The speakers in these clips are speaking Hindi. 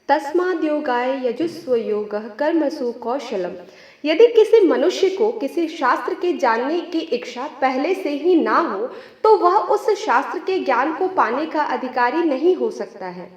तस्माद्योगाय यजुस्व योगः कर्मसु कौशलम। यदि किसी मनुष्य को किसी शास्त्र के जानने की इच्छा पहले से ही ना हो तो वह उस शास्त्र के ज्ञान को पाने का अधिकारी नहीं हो सकता है।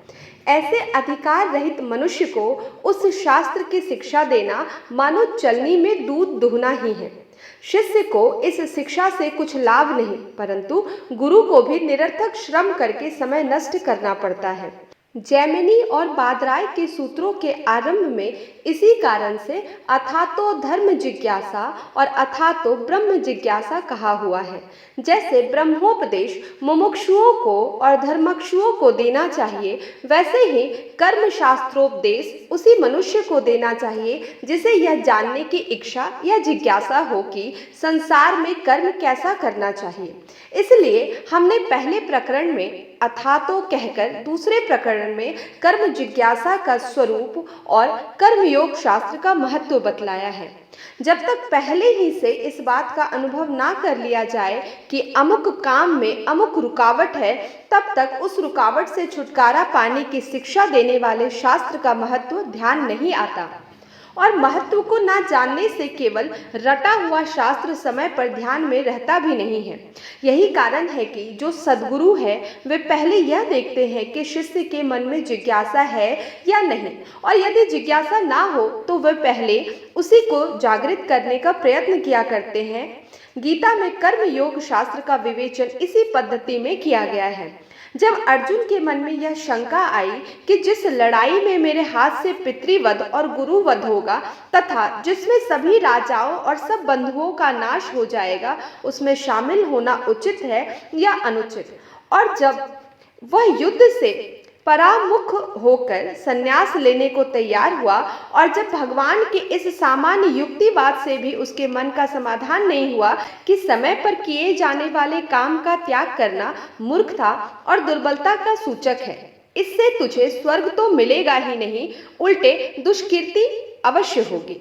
ऐसे अधिकार रहित मनुष्य को उस शास्त्र की शिक्षा देना मानो चलनी में दूध दुहना ही है। शिष्य को इस शिक्षा से कुछ लाभ नहीं, परंतु गुरु को भी निरर्थक श्रम करके समय नष्ट करना पड़ता है। जैमिनी और बादराय के सूत्रों के आरंभ में इसी कारण से अथातो धर्म जिज्ञासा और अथातो ब्रह्म जिज्ञासा कहा हुआ है। जैसे ब्रह्मोपदेश मुमुक्षुओं को और धर्मक्षुओं को देना चाहिए, वैसे ही कर्म शास्त्रोपदेश उसी मनुष्य को देना चाहिए जिसे यह जानने की इच्छा या जिज्ञासा हो कि संसार में कर्म कैसा करना चाहिए। इसलिए हमने पहले प्रकरण में अथातो कहकर दूसरे प्रकरण में कर्म जिज्ञासा का स्वरूप और कर्मयोग शास्त्र का महत्व बतलाया है। जब तक पहले ही से इस बात का अनुभव ना कर लिया जाए कि अमुक काम में अमुक रुकावट है, तब तक उस रुकावट से छुटकारा पाने की शिक्षा देने वाले शास्त्र का महत्व ध्यान नहीं आता। और महत्व को ना जानने से केवल रटा हुआ शास्त्र समय पर ध्यान में रहता भी नहीं है। यही कारण है कि जो सद्गुरु है वे पहले यह देखते हैं कि शिष्य के मन में जिज्ञासा है या नहीं, और यदि जिज्ञासा ना हो तो वे पहले उसी को जागृत करने का प्रयत्न किया करते हैं। गीता में कर्म योग शास्त्र का विवेचन इसी पद्धति में किया गया है। जब अर्जुन के मन में यह शंका आई कि जिस लड़ाई में मेरे हाथ से पितृवध और गुरुवध होगा तथा जिसमें सभी राजाओं और सब बंधुओं का नाश हो जाएगा, उसमें शामिल होना उचित है या अनुचित, और जब वह युद्ध से परामुख होकर संन्यास लेने को तैयार हुआ और जब भगवान के इस सामान्य युक्तिवाद से भी उसके मन का समाधान नहीं हुआ कि समय पर किए जाने वाले काम का त्याग करना मूर्खता और दुर्बलता का सूचक है, इससे तुझे स्वर्ग तो मिलेगा ही नहीं, उल्टे दुष्कीर्ति अवश्य होगी,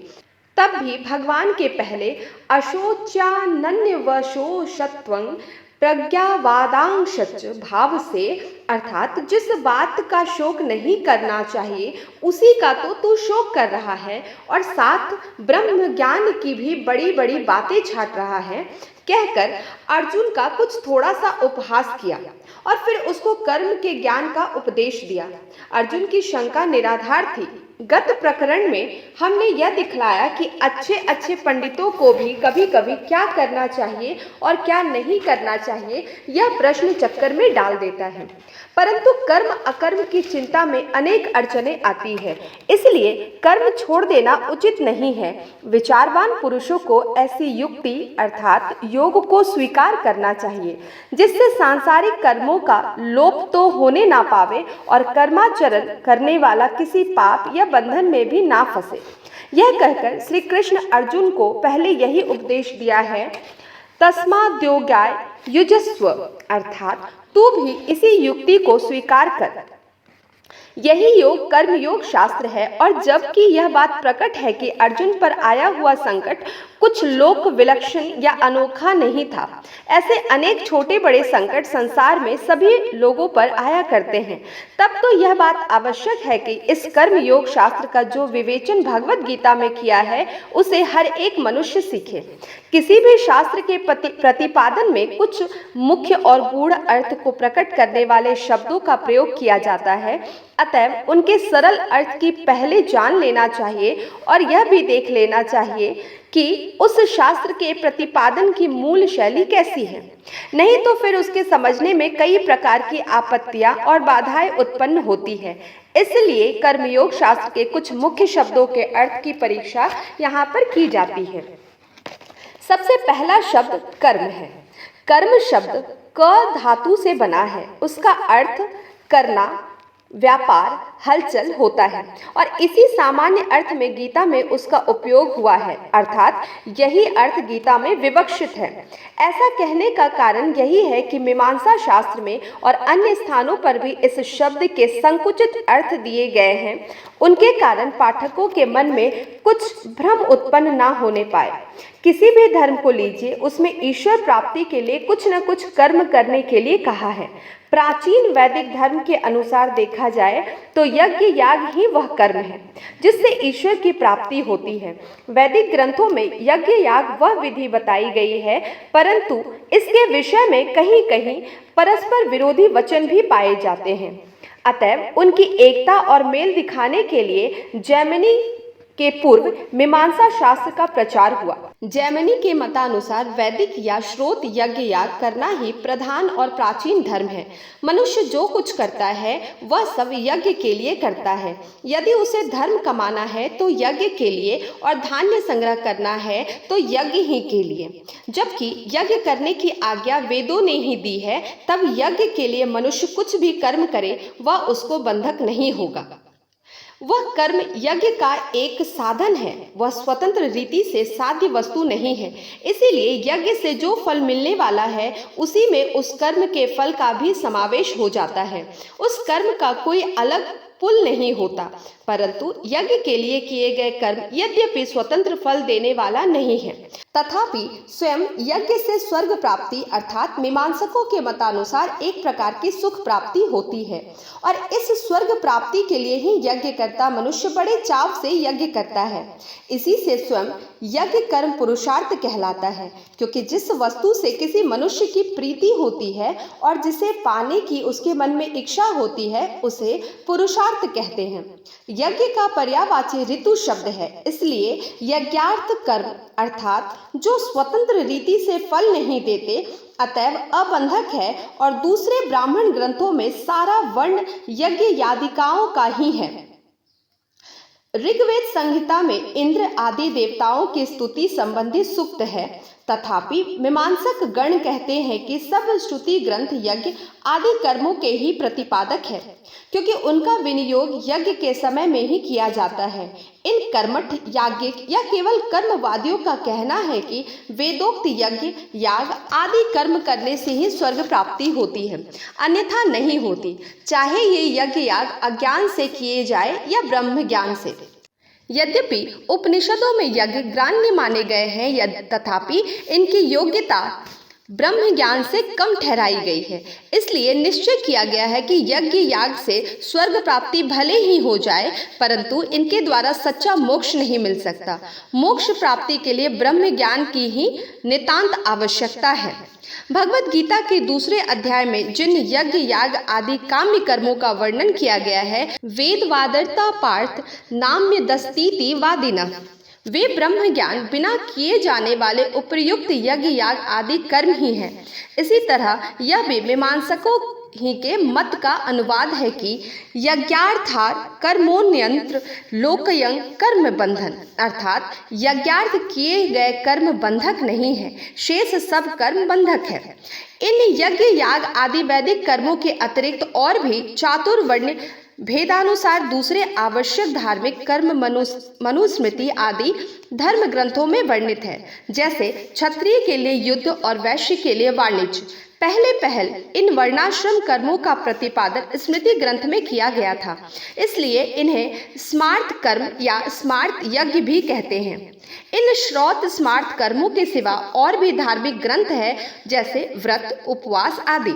तब भी भगवान के पहले अशोच्यानन्यवशोषत्वं प्रज्ञावादांशच भाव से, अर्थात जिस बात का शोक नहीं करना चाहिए उसी का तो तू शोक कर रहा है और साथ ब्रह्म ज्ञान की भी बड़ी बड़ी बातें छाट रहा है, कहकर अर्जुन का कुछ थोड़ा सा उपहास किया और फिर उसको कर्म के ज्ञान का उपदेश दिया। अर्जुन की शंका निराधार थी। गत प्रकरण में हमने यह दिखलाया कि अच्छे अच्छे पंडितों को भी कभी कभी क्या करना चाहिए और क्या नहीं करना चाहिए यह प्रश्न चक्कर में डाल देता है, परंतु कर्म अकर्म की चिंता में अनेक अड़चनें आती है, इसलिए कर्म छोड़ देना उचित नहीं है। विचारवान पुरुषों को ऐसी युक्ति अर्थात योग को स्वीकार करना चाहिए जिससे सांसारिक कर्मों का लोप तो होने ना पावे और कर्माचरण करने वाला किसी पाप या बंधन में भी ना फंसे। यह कहकर श्री कृष्ण अर्जुन को पहले यही उपदेश दिया है, तस्माद्योगाय युजस्व, अर्थात तू भी इसी युक्ति को स्वीकार कर। यही योग कर्म योग शास्त्र है। और जबकि यह बात प्रकट है कि अर्जुन पर आया हुआ संकट कुछ लोक विलक्षण या अनोखा नहीं था, ऐसे अनेक छोटे बड़े संकट संसार में सभी लोगों पर आया करते हैं, तब तो यह बात आवश्यक है कि इस कर्म योग शास्त्र का जो विवेचन भगवत गीता में किया है उसे हर एक मनुष्य सीखे। किसी भी शास्त्र के प्रतिपादन में कुछ मुख्य और गूढ़ अर्थ को प्रकट करने वाले शब्दों का प्रयोग किया जाता है, अतएव उनके सरल अर्थ की पहले जान लेना चाहिए और यह भी देख लेना चाहिए कि उस शास्त्र के प्रतिपादन की मूल शैली कैसी है, नहीं तो फिर उसके समझने में कई प्रकार की आपत्तियां और बाधाएं उत्पन्न होती है। इसलिए कर्मयोग शास्त्र के कुछ मुख्य शब्दों के अर्थ की परीक्षा यहाँ पर की जाती है। सबसे पहला शब्द कर्म है। कर्म शब्द क धातु से बना है। उसका अर्थ करना, व्यापार, हलचल होता है और इसी सामान्य अर्थ में गीता में उसका उपयोग हुआ है, अर्थात यही अर्थ गीता में विवक्षित है। ऐसा कहने का कारण यही है कि मीमांसा शास्त्र में और अन्य स्थानों पर भी इस शब्द के संकुचित अर्थ दिए गए हैं। उनके कारण पाठकों के मन में कुछ भ्रम उत्पन्न ना होने पाए। किसी भी धर्म को लीजिए, उसमें ईश्वर प्राप्ति के लिए कुछ न कुछ कर्म करने के लिए कहा है। प्राचीन वैदिक धर्म के अनुसार देखा जाए तो यज्ञ याग ही वह कर्म है जिससे ईश्वर की प्राप्ति होती है। वैदिक ग्रंथों में यज्ञ याग वह विधि बताई गई है, परंतु इसके विषय में कहीं कहीं परस्पर विरोधी वचन भी पाए जाते हैं। अतएव उनकी एकता और मेल दिखाने के लिए जैमिनी के पूर्व मीमांसा शास्त्र का प्रचार हुआ। जैमिनी के मतानुसार वैदिक या श्रोत यज्ञ याग करना ही प्रधान और प्राचीन धर्म है। मनुष्य जो कुछ करता है वह सब यज्ञ के लिए करता है। यदि उसे धर्म कमाना है तो यज्ञ के लिए, और धान्य संग्रह करना है तो यज्ञ ही के लिए। जबकि यज्ञ करने की आज्ञा वेदों ने ही दी है, तब यज्ञ के लिए मनुष्य कुछ भी कर्म करे वह उसको बंधक नहीं होगा। वह कर्म यज्ञ का एक साधन है, वह स्वतंत्र रीति से साध्य वस्तु नहीं है। इसीलिए यज्ञ से जो फल मिलने वाला है उसी में उस कर्म के फल का भी समावेश हो जाता है। उस कर्म का कोई अलग पुल नहीं होता, परंतु यज्ञ के लिए किए गए कर्म यद्यपि स्वतंत्र फल देने वाला नहीं है, तथापि स्वयं यज्ञ से स्वर्ग प्राप्ति अर्थात मीमांसकों के मतानुसार एक प्रकार की सुख प्राप्ति होती है। और इस स्वर्ग प्राप्ति के लिए ही यज्ञ करता मनुष्य बड़े चाव से यज्ञ करता है। इसी से स्वयं यज्ञ कर्म पुरुषार्थ कहलाता है, क्योंकि जिस वस्तु से किसी मनुष्य की प्रीति होती है और जिसे पाने की उसके मन में इच्छा होती है उसे पुरुषार्थ कहते हैं। यज्ञ का पर्यायवाची ऋतु शब्द है, इसलिए यज्ञार्थ कर्म अर्थात जो स्वतंत्र रीति से फल नहीं देते अतएव अबंधक है, और दूसरे ब्राह्मण ग्रंथों में सारा वर्ण यज्ञ यादिकाओं का ही है। ऋग्वेद संहिता में इंद्र आदि देवताओं की स्तुति संबंधी सूक्त है, तथापि मीमांसक गण कहते हैं कि सब श्रुति ग्रंथ यज्ञ आदि कर्मों के ही प्रतिपादक है, क्योंकि उनका विनियोग यज्ञ के समय में ही किया जाता है। इन कर्मठ याज्ञिक या केवल कर्मवादियों का कहना है कि वेदोक्त यज्ञ याग आदि कर्म करने से ही स्वर्ग प्राप्ति होती है, अन्यथा नहीं होती, चाहे ये यज्ञ याग अज्ञान से किए जाए या ब्रह्म ज्ञान से। यद्यपि उपनिषदों में यज्ञ ग्राह्य माने गए हैं, तथापि इनकी योग्यता ब्रह्म ज्ञान से कम ठहराई गई है। इसलिए निश्चय किया गया है कि यज्ञ याग से स्वर्ग प्राप्ति भले ही हो जाए, परंतु इनके द्वारा सच्चा मोक्ष नहीं मिल सकता। मोक्ष प्राप्ति के लिए ब्रह्म ज्ञान की ही नितांत आवश्यकता है। भगवद गीता के दूसरे अध्याय में जिन यज्ञ याग आदि काम्य कर्मों का वर्णन किया गया है, वेद वादरता पार्थ नाम्य दस्तीति वादिना, वे ब्रह्म ज्ञान बिना किए जाने वाले उपर्युक्त यज्ञ याग आदि कर्म ही हैं। इसी तरह यह भी मीमांसकों ही के मत का अनुवाद है कि यज्ञार्थार कर्मोन्यंत्र लोकयंग कर्म बंधन, अर्थात यज्ञार्थ किए गए कर्म बंधक नहीं है, शेष सब कर्म बंधक है। इन यज्ञ याग आदि वैदिक कर्मों के अतिरिक्त और भी चातुर्वर्ण भेदानुसार दूसरे आवश्यक धार्मिक कर्म मनुस्मृति आदि धर्म ग्रंथों में वर्णित है। जैसे क्षत्रिय के लिए युद्ध और वैश्य के लिए वाणिज्य। पहल इन वर्णाश्रम कर्मों का प्रतिपादन स्मृति ग्रंथ में किया गया था, इसलिए इन्हें स्मार्त कर्म या स्मार्त यज्ञ भी कहते हैं। इन श्रौत स्मार्त कर्मों के सिवा और भी धार्मिक ग्रंथ है, जैसे व्रत उपवास आदि।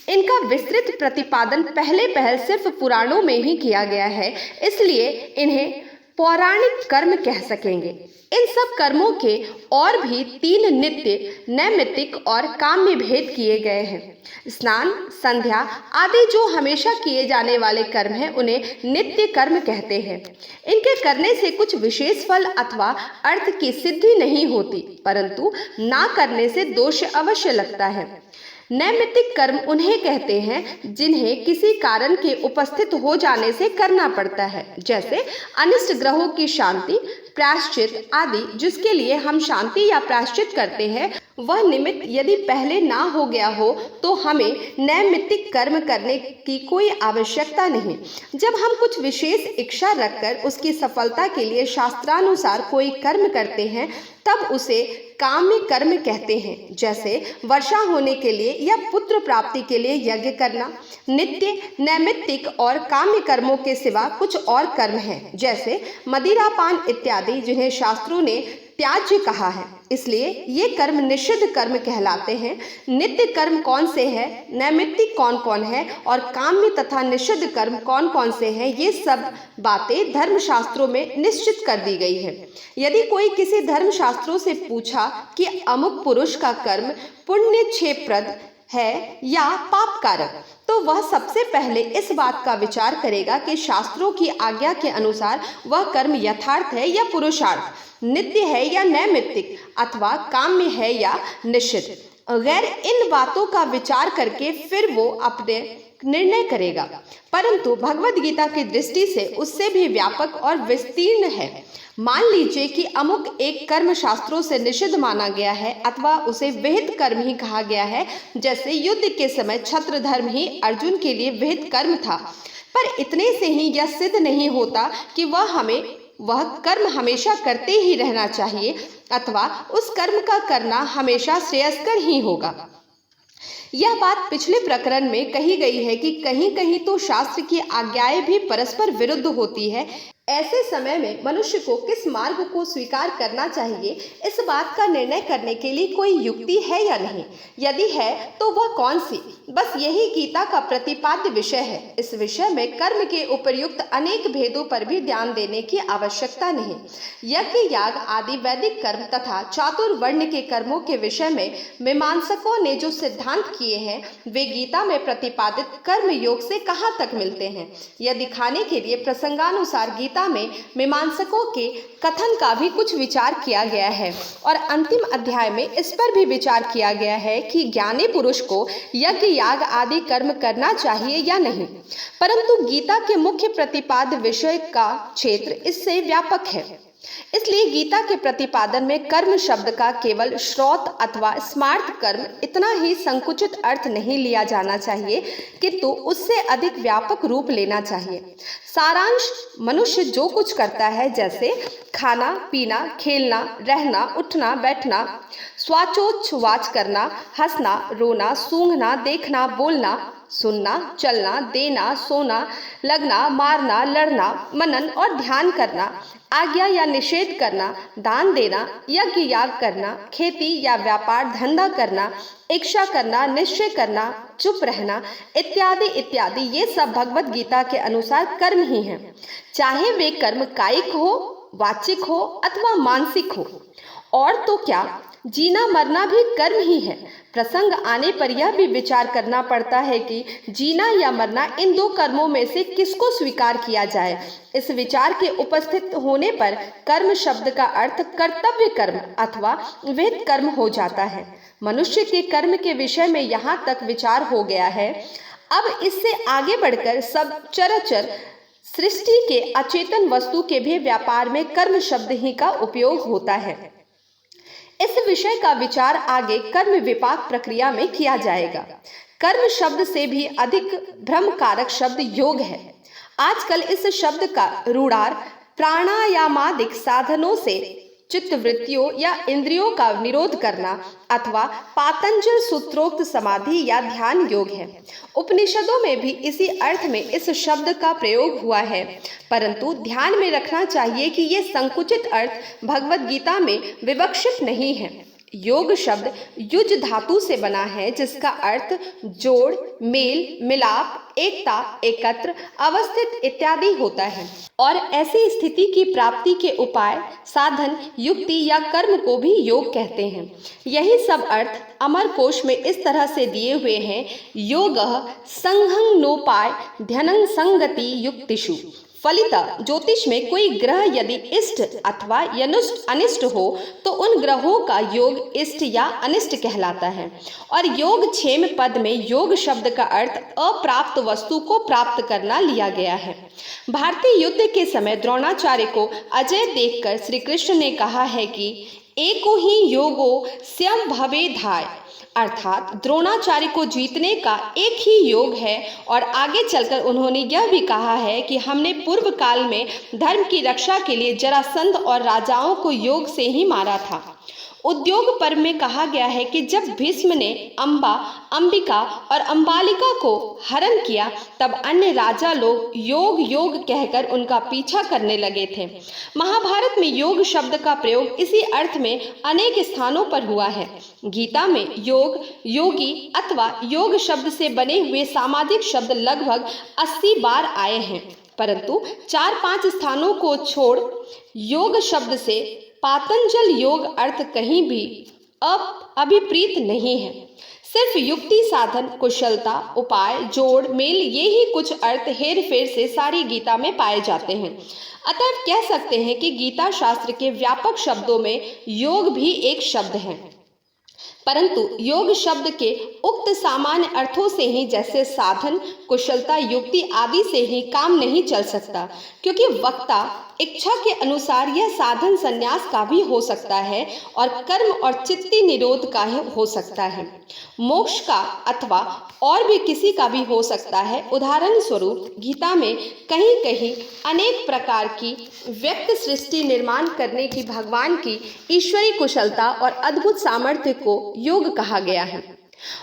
इनका विस्तृत प्रतिपादन पहल सिर्फ पुराणों में ही किया गया है, इसलिए इन्हें पौराणिक कर्म कह सकेंगे। इन सब कर्मों के और भी 3 नित्य, नैमित्तिक और काम्य भेद किए गए हैं। स्नान, संध्या आदि जो हमेशा किए जाने वाले कर्म हैं, उन्हें नित्य कर्म कहते हैं। इनके करने से कुछ विशेष फल अथवा अर्थ की सिद्धि नहीं होती, परंतु ना करने से दोष अवश्य लगता है। नैमित्तिक कर्म उन्हें कहते हैं जिन्हें किसी कारण के उपस्थित हो जाने से करना पड़ता है, जैसे अनिष्ट ग्रहों की शांति, प्रायश्चित आदि। जिसके लिए हम शांति या प्रायश्चित करते हैं, वह निमित्त यदि पहले ना हो गया हो तो हमें नैमित्तिक कर्म करने की कोई आवश्यकता नहीं। जब हम कुछ विशेष इच्छा रखकर उसकी सफलता के लिए शास्त्रानुसार कोई कर्म करते हैं, तब उसे काम्य कर्म कहते हैं, जैसे वर्षा होने के लिए या पुत्र प्राप्ति के लिए यज्ञ करना। नित्य, नैमित्तिक और काम्य कर्मों के सिवा कुछ और कर्म हैं, जैसे मदिरापान इत्यादि, जिन्हें शास्त्रों ने त्याज्य कहा है, इसलिए ये कर्म निषिद्ध कर्म कहलाते हैं। नित्य कर्म कौन से हैं, नैमित्तिक कौन कौन है और काम्य तथा निषिद्ध कर्म कौन कौन से हैं, ये सब बातें धर्मशास्त्रों में निश्चित कर दी गई है। यदि कोई किसी धर्मशास्त्रों से पूछा कि अमुक पुरुष का कर्म पुण्य क्षेप्रद है या पाप कारक, तो वह सबसे पहले इस बात का विचार करेगा कि शास्त्रों की आज्ञा के अनुसार वह कर्म यथार्थ है या पुरुषार्थ, नित्य है या नैमित्तिक, अथवा काम्य है या निषिद्ध। गैर इन बातों का विचार करके फिर वो अपने निर्णय करेगा। परंतु भगवद गीता की दृष्टि से उससे भी व्यापक और विस्तीर्ण है। मान लीजिए कि अमुक एक कर्म शास्त्रों से निषिद्ध माना गया है अथवा उसे विहित कर्म ही कहा गया है, जैसे युद्ध के समय छत्र धर्म ही अर्जुन के लिए विहित कर्म था। पर इतने से ही यह सिद्ध नहीं होता कि वह कर्म हमेशा करते ही रहना चाहिए अथवा उस कर्म का करना हमेशा श्रेयस्कर ही होगा। यह बात पिछले प्रकरण में कही गई है कि कहीं कहीं तो शास्त्र की आज्ञाएं भी परस्पर विरुद्ध होती है। ऐसे समय में मनुष्य को किस मार्ग को स्वीकार करना चाहिए, इस बात का निर्णय करने के लिए कोई युक्ति है या नहीं, यदि है तो वह कौन सी? बस यही गीता का प्रतिपाद्य विषय है। इस विषय में कर्म के उपयुक्त अनेक भेदों पर भी ध्यान देने की आवश्यकता नहीं। यज्ञ, याग आदि वैदिक कर्म तथा चातुर्वर्ण के कर्मों के विषय में मीमांसकों ने जो सिद्धांत किए हैं, वे गीता में प्रतिपादित कर्म योग से कहाँ तक मिलते हैं, यह दिखाने के लिए प्रसंगानुसार गीता में मीमांसकों के कथन का भी कुछ विचार किया गया है और अंतिम अध्याय में इस पर भी विचार किया गया है कि ज्ञानी पुरुष को यज्ञ, याग आदि कर्म करना चाहिए या नहीं। परंतु गीता के मुख्य प्रतिपाद्य विषय का क्षेत्र इससे व्यापक है, इसलिए गीता के प्रतिपादन में कर्म शब्द का केवल श्रौत अथवा स्मार्त कर्म इतना ही संकुचित अर्थ नहीं लिया जाना चाहिए, किंतु उससे अधिक व्यापक रूप लेना चाहिए। सारांश, मनुष्य जो कुछ करता है, जैसे खाना पीना, खेलना, रहना, उठना बैठना, स्वाचोच्छ्वास करना, हंसना रोना, सूंघना, देखना, बोलना, सुनना, चलना, देना, सोना, लगना, मारना, लड़ना, मनन और ध्यान करना, आज्ञा या निषेध करना, दान देना, यज्ञ याग करना, खेती या व्यापार धंधा करना, इच्छा करना, निश्चय करना, चुप रहना इत्यादि इत्यादि, ये सब भगवत गीता के अनुसार कर्म ही हैं। चाहे वे कर्म कायिक हो, वाचिक हो अथवा मानसिक हो। और तो क्या, जीना मरना भी कर्म ही है। प्रसंग आने पर यह भी विचार करना पड़ता है कि जीना या मरना, इन दो कर्मों में से किसको स्वीकार किया जाए। इस विचार के उपस्थित होने पर कर्म शब्द का अर्थ कर्तव्य कर्म अथवा विहित कर्म हो जाता है। मनुष्य के कर्म के विषय में यहाँ तक विचार हो गया है। अब इससे आगे बढ़कर सब चराचर सृष्टि के अचेतन वस्तु के भी व्यापार में कर्म शब्द ही का उपयोग होता है। इस विषय का विचार आगे कर्म विपाक प्रक्रिया में किया जाएगा। कर्म शब्द से भी अधिक भ्रमकारक शब्द योग है। आजकल इस शब्द का रूढ़ार प्राणायामादिक साधनों से चित्तवृत्तियों या इंद्रियों का निरोध करना अथवा पातंजल सूत्रोक्त समाधि या ध्यान योग है। उपनिषदों में भी इसी अर्थ में इस शब्द का प्रयोग हुआ है, परंतु ध्यान में रखना चाहिए कि ये संकुचित अर्थ भगवद गीता में विवक्षित नहीं है। योग शब्द युज धातु से बना है, जिसका अर्थ जोड़, मेल, मिलाप, एकता, एकत्र, अवस्थित इत्यादि होता है और ऐसी स्थिति की प्राप्ति के उपाय, साधन, युक्ति या कर्म को भी योग कहते हैं। यही सब अर्थ अमर कोश में इस तरह से दिए हुए हैं। योगः संघं नोपाय ध्यनं संगति युक्तिषु। फलितः ज्योतिष में कोई ग्रह यदि इष्ट अथवा अनिष्ट हो तो उन ग्रहों का योग इष्ट या अनिष्ट कहलाता है। और योग क्षेम पद में योग शब्द का अर्थ अप्राप्त वस्तु को प्राप्त करना लिया गया है। भारतीय युद्ध के समय द्रोणाचार्य को अजय देखकर श्री कृष्ण ने कहा है कि एको ही योगो स्यं भवेधाय, अर्थात द्रोणाचार्य को जीतने का एक ही योग है। और आगे चलकर उन्होंने यह भी कहा है कि हमने पूर्व काल में धर्म की रक्षा के लिए जरासंध और राजाओं को योग से ही मारा था। उद्योग पर्व में कहा गया है कि जब भीष्म ने अम्बा, अंबिका और अंबालिका को हरण किया तब अन्य राजा लोग योग योग कहकर उनका पीछा करने लगे थे। महाभारत में योग शब्द का प्रयोग इसी अर्थ में अनेक स्थानों पर हुआ है। गीता में योग, योगी अथवा योग शब्द से बने हुए सामाजिक शब्द लगभग 80 बार आए हैं, परंतु 4-5 स्थानों को छोड़ योग शब्द से पातंजल योग अर्थ कहीं भी अभिप्रेत नहीं है। सिर्फ युक्ति, साधन, कुशलता, उपाय, जोड़, मेल, ये ही कुछ अर्थ हेर फेर से सारी गीता में पाए जाते हैं। अतः कह सकते हैं कि गीता शास्त्र के व्यापक शब्दों में योग भी एक शब्द है, परंतु योग शब्द के उक्त सामान्य अर्थों से ही, जैसे साधन, कुशलता, युक्ति आदि से ही काम नहीं चल सकता, क्योंकि वक्ता इच्छा के अनुसार यह साधन संन्यास का भी हो सकता है और कर्म और चित्ती निरोध का हो सकता है, मोक्ष का अथवा और भी किसी का भी हो सकता है। उदाहरण स्वरूप गीता में कहीं कहीं अनेक प्रकार की व्यक्त सृष्टि निर्माण करने की भगवान की ईश्वरीय कुशलता और अद्भुत सामर्थ्य को योग कहा गया है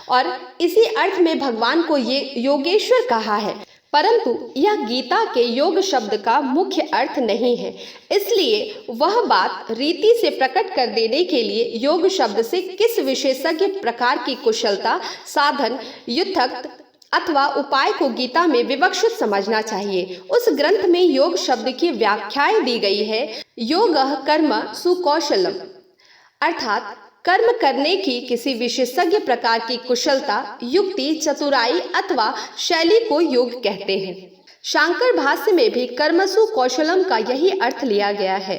और इसी अर्थ में भगवान को ये योगेश्वर कहा है, परंतु यह गीता के योग शब्द का मुख्य अर्थ नहीं है। इसलिए वह बात रीति से प्रकट कर देने के लिए योग शब्द से किस विशेषज्ञ प्रकार की कुशलता, साधन, युद्धक अथवा उपाय को गीता में विवक्षित समझना चाहिए। उस ग्रंथ में योग शब्द की व्याख्याएं दी गई है। योगः कर्म सुकौशलम, अर्थात कर्म करने की किसी विशेषज्ञ प्रकार की कुशलता, युक्ति, चतुराई अथवा शैली को योग कहते हैं। शांकर भाष्य में भी कर्मसु कौशलम का यही अर्थ लिया गया है।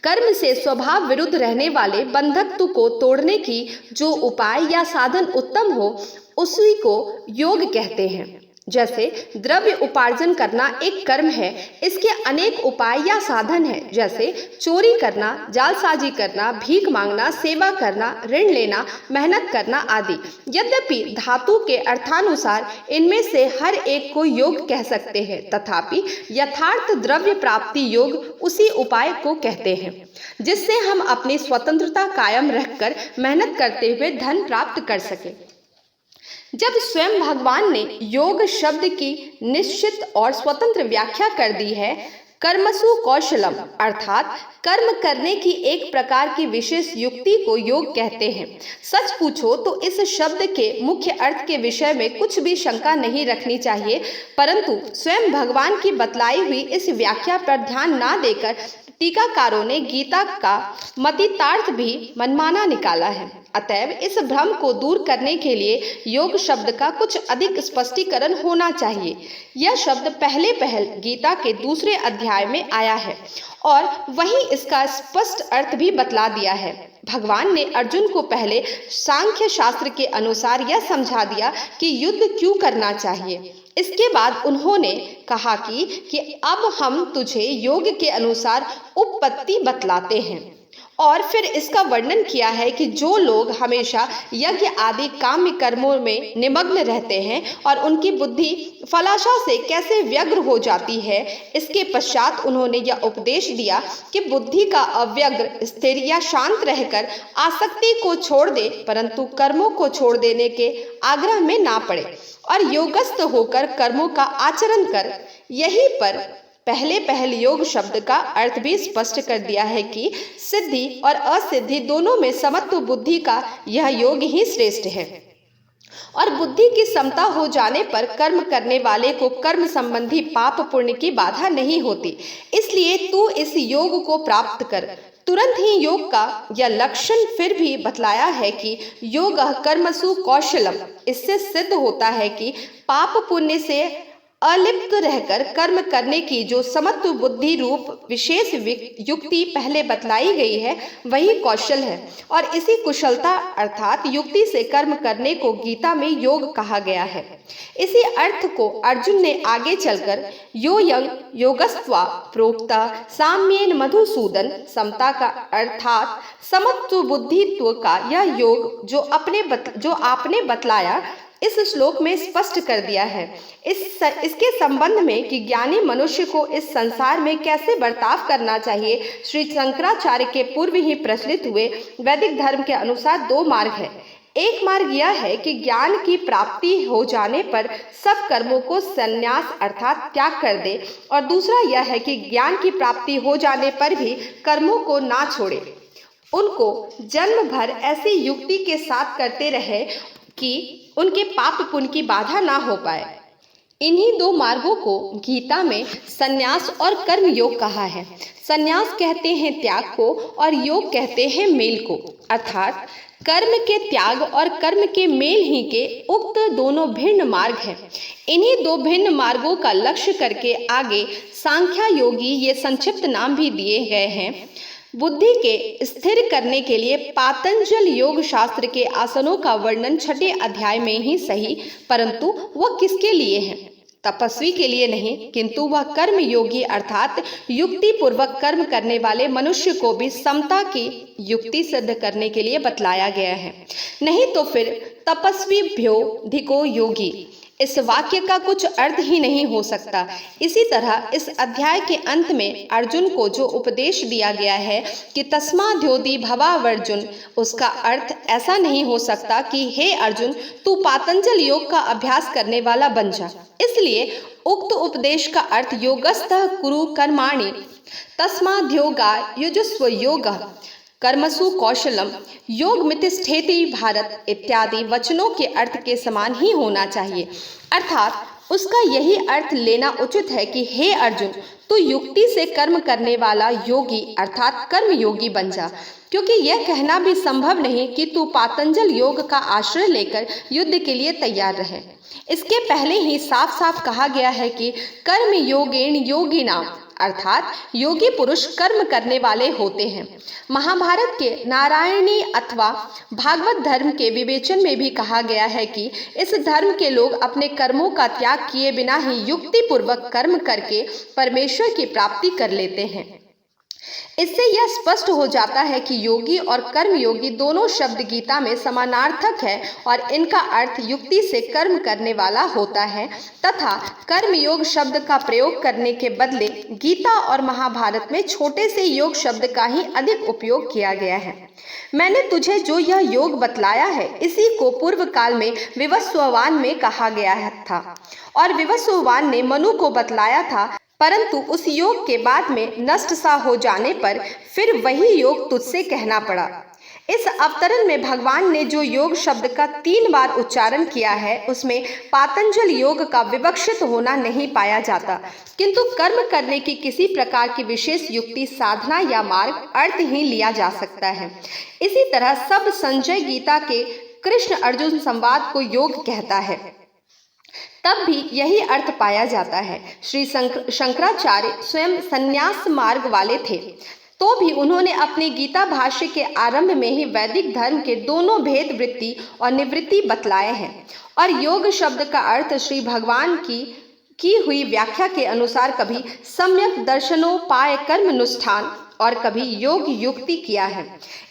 कर्म से स्वभाव विरुद्ध रहने वाले बंधत्व को तोड़ने की जो उपाय या साधन उत्तम हो उसी को योग कहते हैं। जैसे द्रव्य उपार्जन करना एक कर्म है, इसके अनेक उपाय या साधन हैं, जैसे चोरी करना, जालसाजी करना, भीख मांगना, सेवा करना, ऋण लेना, मेहनत करना आदि। यद्यपि धातु के अर्थानुसार इनमें से हर एक को योग कह सकते हैं, तथापि यथार्थ द्रव्य प्राप्ति योग उसी उपाय को कहते हैं जिससे हम अपनी स्वतंत्रता कायम रखकर मेहनत करते हुए धन प्राप्त कर सकें। जब स्वयं भगवान ने योग शब्द की निश्चित और स्वतंत्र व्याख्या कर दी है, कर्मसु कौशलम अर्थात कर्म करने की एक प्रकार की विशेष युक्ति को योग कहते हैं। सच पूछो तो इस शब्द के मुख्य अर्थ के विषय में कुछ भी शंका नहीं रखनी चाहिए, परंतु स्वयं भगवान की बतलाई हुई इस व्याख्या पर ध्यान ना देकर टीकाकारों ने गीता का मतितार्थ भी मनमाना निकाला है। अतएव इस भ्रम को दूर करने के लिए योग शब्द का कुछ अधिक स्पष्टीकरण होना चाहिए। यह शब्द पहले गीता के दूसरे अध्याय में आया है और वहीं इसका स्पष्ट अर्थ भी बतला दिया है। भगवान ने अर्जुन को पहले सांख्य शास्त्र के अनुसार यह समझा दिया कि युद्ध क्यों करना चाहिए। इसके बाद उन्होंने कहा कि अब हम तुझे योग के अनुसार उपपत्ति बतलाते हैं और फिर इसका वर्णन किया है कि जो लोग हमेशा यज्ञ आदि काम्य कर्मों में निमग्न रहते हैं और उनकी बुद्धि फलाशा से कैसे व्यग्र हो जाती है। इसके पश्चात उन्होंने यह उपदेश दिया कि बुद्धि का अव्यग्र, स्थिर या शांत रहकर आसक्ति को छोड़ दे, परंतु कर्मों को छोड़ देने के आग्रह में ना पड़े और योगस्थ होकर कर्मों का आचरण कर। यहीं पर पहले योग शब्द का अर्थ भी स्पष्ट कर दिया है कि सिद्धि और असिद्धि दोनों में समत्व बुद्धि का यह योग ही श्रेष्ठ है और बुद्धि की समता हो जाने पर कर्म करने वाले को कर्म संबंधी पाप पुण्य की बाधा नहीं होती। इसलिए तू इस योग को प्राप्त कर। तुरंत ही योग का यह लक्षण फिर भी बतलाया है कि योग कर्मसु कौशलम। इससे सिद्ध होता है कि पाप पुण्य से अलिप्त रहकर कर्म करने की जो समत्व बुद्धि रूप विशेष युक्ति पहले बतलाई गई है वही कौशल है और इसी कुशलता अर्थात युक्ति से कर्म करने को गीता में योग कहा गया है। इसी अर्थ को अर्जुन ने आगे चलकर योगस्त्वा प्रोक्ता साम्येन मधुसूदन, समता का अर्थात समत्व बुद्धित्व का यह योग जो आपने बतलाया, इस श्लोक में स्पष्ट कर दिया है। इसके संबंध में कि ज्ञानी मनुष्य को इस संसार में कैसे बर्ताव करना चाहिए, श्री शंकराचार्य के पूर्व ही प्रचलित हुए वैदिक धर्म के अनुसार दो मार्ग है। एक मार्ग यह है कि ज्ञान की प्राप्ति हो जाने पर सब कर्मों को संन्यास अर्थात त्याग कर दे, और दूसरा यह है कि ज्ञान की प्राप्ति हो जाने पर भी कर्मों को ना छोड़े, उनको जन्म भर ऐसी युक्ति के साथ करते रहे कि उनके पाप पुण्य की बाधा ना हो पाए। इन्हीं दो मार्गों को गीता में संन्यास और कर्म योग कहा है। संन्यास कहते हैं त्याग को और योग कहते हैं मेल को, अर्थात कर्म के त्याग और कर्म के मेल ही के उक्त दोनों भिन्न मार्ग हैं। इन्हीं दो भिन्न मार्गों का लक्ष्य करके आगे सांख्य योगी ये संक्षिप्त नाम भी दिए गए हैं। बुद्धि के स्थिर करने के लिए पातंजल योग शास्त्र के आसनों का वर्णन 6 अध्याय में ही सही, परंतु वह किसके लिए है? तपस्वी के लिए नहीं, किंतु वह कर्म योगी अर्थात युक्ति पूर्वक कर्म करने वाले मनुष्य को भी समता की युक्ति सिद्ध करने के लिए बतलाया गया है। नहीं तो फिर तपस्वी भ्यो धिको योगी, इस वाक्य का कुछ अर्थ ही नहीं हो सकता। इसी तरह इस अध्याय के अंत में अर्जुन को जो उपदेश दिया गया है कि तस्माद्योति भवावर्जुन, उसका अर्थ ऐसा नहीं हो सकता कि हे अर्जुन तू पातंजल योग का अभ्यास करने वाला बन जा। इसलिए उक्त उपदेश का अर्थ योगस्थः कुरु कर्माणि तस्माद्योगा युजुस्व योगः कर्मसु कौशलम योग मितिष्ठेति भारत इत्यादि वचनों के अर्थ के समान ही होना चाहिए। अर्थात उसका यही अर्थ लेना उचित है कि हे अर्जुन तू युक्ति से कर्म करने वाला योगी अर्थात कर्म योगी बन जा, क्योंकि यह कहना भी संभव नहीं कि तू पातंजल योग का आश्रय लेकर युद्ध के लिए तैयार रहे। इसके पहले ही साफ साफ कहा गया है कि कर्म योगेन योगिनाम, अर्थात योगी पुरुष कर्म करने वाले होते हैं। महाभारत के नारायणी अथवा भागवत धर्म के विवेचन में भी कहा गया है कि इस धर्म के लोग अपने कर्मों का त्याग किए बिना ही युक्ति पूर्वक कर्म करके परमेश्वर की प्राप्ति कर लेते हैं। इससे यह स्पष्ट हो जाता है कि योगी और कर्म योगी दोनों शब्द गीता में समानार्थक है और इनका अर्थ युक्ति से कर्म करने वाला होता है, तथा कर्म योग शब्द का प्रयोग करने के बदले गीता और महाभारत में छोटे से योग शब्द का ही अधिक उपयोग किया गया है। मैंने तुझे जो यह योग बतलाया है इसी को पूर्व काल में विवस्वान में कहा गया था और विवस्वान ने मनु को बतलाया था, परंतु उस योग के बाद में नष्ट सा हो जाने पर फिर वही योग तुझसे कहना पड़ा। इस अवतरण में भगवान ने जो योग शब्द का 3 बार उच्चारण किया है उसमें पातंजल योग का विवक्षित होना नहीं पाया जाता, किंतु कर्म करने की किसी प्रकार की विशेष युक्ति साधना या मार्ग अर्थ ही लिया जा सकता है। इसी तरह सब संजय गीता के कृष्ण अर्जुन संवाद को योग कहता है, तब भी यही अर्थ पाया जाता है। श्री शंकराचार्य स्वयं संन्यास मार्ग वाले थे, तो भी उन्होंने अपने गीता भाष्य के आरंभ में ही वैदिक धर्म के दोनों भेद वृत्ति और निवृत्ति बतलाए हैं और योग शब्द का अर्थ श्री भगवान की हुई व्याख्या के अनुसार कभी सम्यक दर्शनोपाय कर्मनुष्ठान और कभी योग युक्ति किया है।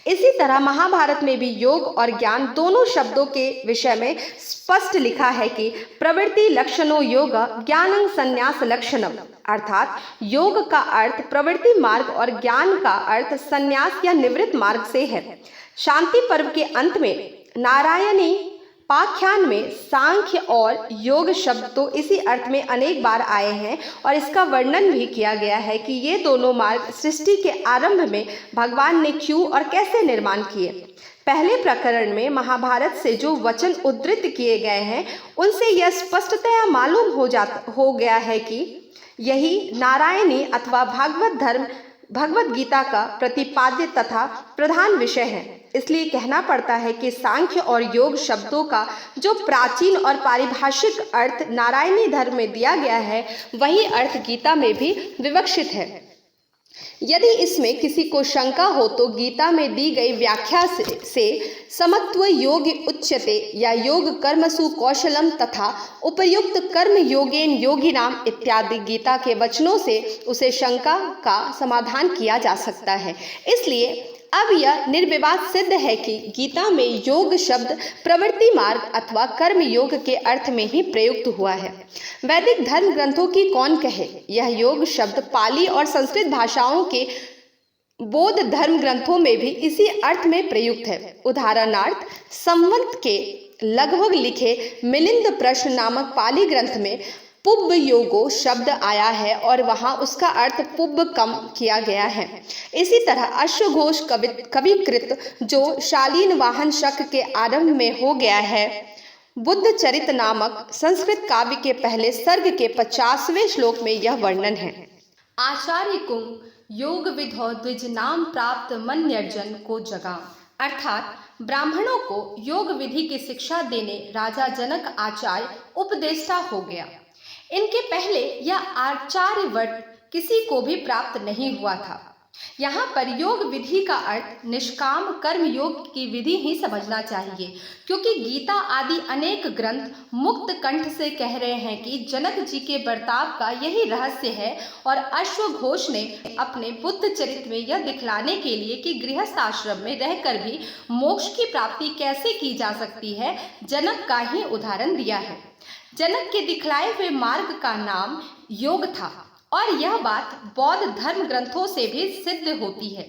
इसी तरह महाभारत में भी योग और ज्ञान दोनों शब्दों के विषय में स्पष्ट लिखा है कि प्रवृत्ति लक्षणों योग ज्ञानं संन्यास लक्षणम, अर्थात योग का अर्थ प्रवृत्ति मार्ग और ज्ञान का अर्थ संन्यास या निवृत्त मार्ग से है। शांति पर्व के अंत में नारायणी पाख्यान में सांख्य और योग शब्द तो इसी अर्थ में अनेक बार आए हैं और इसका वर्णन भी किया गया है कि ये दोनों मार्ग सृष्टि के आरंभ में भगवान ने क्यों और कैसे निर्माण किए। पहले प्रकरण में महाभारत से जो वचन उद्धृत किए गए हैं उनसे यह स्पष्टतया मालूम हो गया है कि यही नारायणी अथवा भगवत गीता का प्रतिपाद्य तथा प्रधान विषय है। इसलिए कहना पड़ता है कि सांख्य और योग शब्दों का जो प्राचीन और पारिभाषिक अर्थ नारायणी धर्म में दिया गया है वही अर्थ गीता में भी विवक्षित है। यदि इसमें किसी को शंका हो तो गीता में दी गई व्याख्या से समत्व योग उच्यते या योग कर्मसु कौशलम तथा उपयुक्त कर्म योगेन योगिनाम इत्यादि गीता के वचनों से उसे शंका का समाधान किया जा सकता है। इसलिए अब यह निर्विवाद सिद्ध है कि गीता में योग शब्द प्रवृत्ति मार्ग अथवा कर्म योग के अर्थ में ही प्रयुक्त हुआ है। वैदिक धर्म ग्रंथों की कौन कहे, यह योग शब्द पाली और संस्कृत भाषाओं के बौद्ध धर्म ग्रंथों में भी इसी अर्थ में प्रयुक्त है। उदाहरणार्थ संवत के लगभग लिखे मिलिंद प्रश्न नामक पाली ग्रंथ में पुब्ब योगो शब्द आया है और वहां उसका अर्थ पुब्ब कम किया गया है। इसी तरह अश्वघोष कविकृत जो शालीन वाहन शक के आरंभ में हो गया है, बुद्ध चरित नामक संस्कृत काव्य के पहले सर्ग के 50वें श्लोक में यह वर्णन है। आचार्य कुंग योग विधौ द्विज नाम प्राप्त मन्यर्जन को जगा, अर्थात ब्राह्मणों को योग विधि की शिक्षा देने राजा जनक आचार्य उपदेष्टा हो गया। इनके पहले यह आचार्य वर्ग किसी को भी प्राप्त नहीं हुआ था। यहाँ पर योग विधि का अर्थ निष्काम कर्म योग की विधि ही समझना चाहिए, क्योंकि गीता आदि अनेक ग्रंथ मुक्त कंठ से कह रहे हैं कि जनक जी के बर्ताव का यही रहस्य है। और अश्वघोष ने अपने बुद्ध चरित में यह दिखलाने के लिए कि गृहस्थ आश्रम में रहकर भी मोक्ष की प्राप्ति कैसे की जा सकती है, जनक का ही उदाहरण दिया है। जनक के दिखलाए हुए मार्ग का नाम योग था और यह बात बौद्ध धर्म ग्रंथों से भी सिद्ध होती है।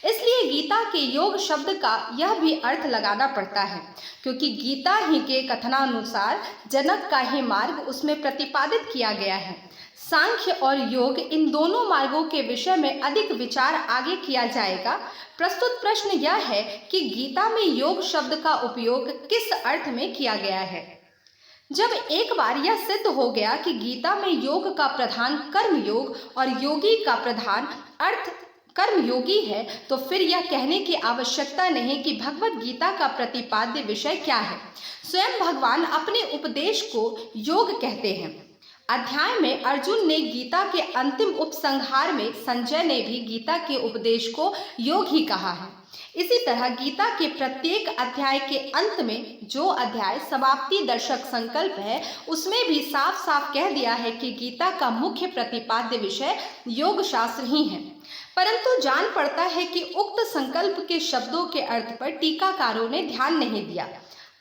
इसलिए गीता के योग शब्द का यह भी अर्थ लगाना पड़ता है, क्योंकि गीता ही के कथनानुसार जनक का ही मार्ग उसमें प्रतिपादित किया गया है। सांख्य और योग इन दोनों मार्गों के विषय में अधिक विचार आगे किया जाएगा। प्रस्तुत प्रश्न यह है कि गीता में योग शब्द का उपयोग किस अर्थ में किया गया है। जब एक बार यह सिद्ध हो गया कि गीता में योग का प्रधान कर्म योग और योगी का प्रधान अर्थ कर्मयोगी है, तो फिर यह कहने की आवश्यकता नहीं कि भगवत गीता का प्रतिपाद्य विषय क्या है। स्वयं भगवान अपने उपदेश को योग कहते हैं। अध्याय में अर्जुन ने गीता के अंतिम उपसंहार में संजय ने भी गीता के उपदेश को योग ही कहा है। इसी तरह गीता के प्रत्येक अध्याय के अंत में जो अध्याय समाप्ति दर्शक संकल्प है, उसमें भी साफ साफ कह दिया है कि गीता का मुख्य प्रतिपाद्य विषय योग शास्त्र ही है। परंतु जान पड़ता है कि उक्त संकल्प के शब्दों के अर्थ पर टीकाकारों ने ध्यान नहीं दिया।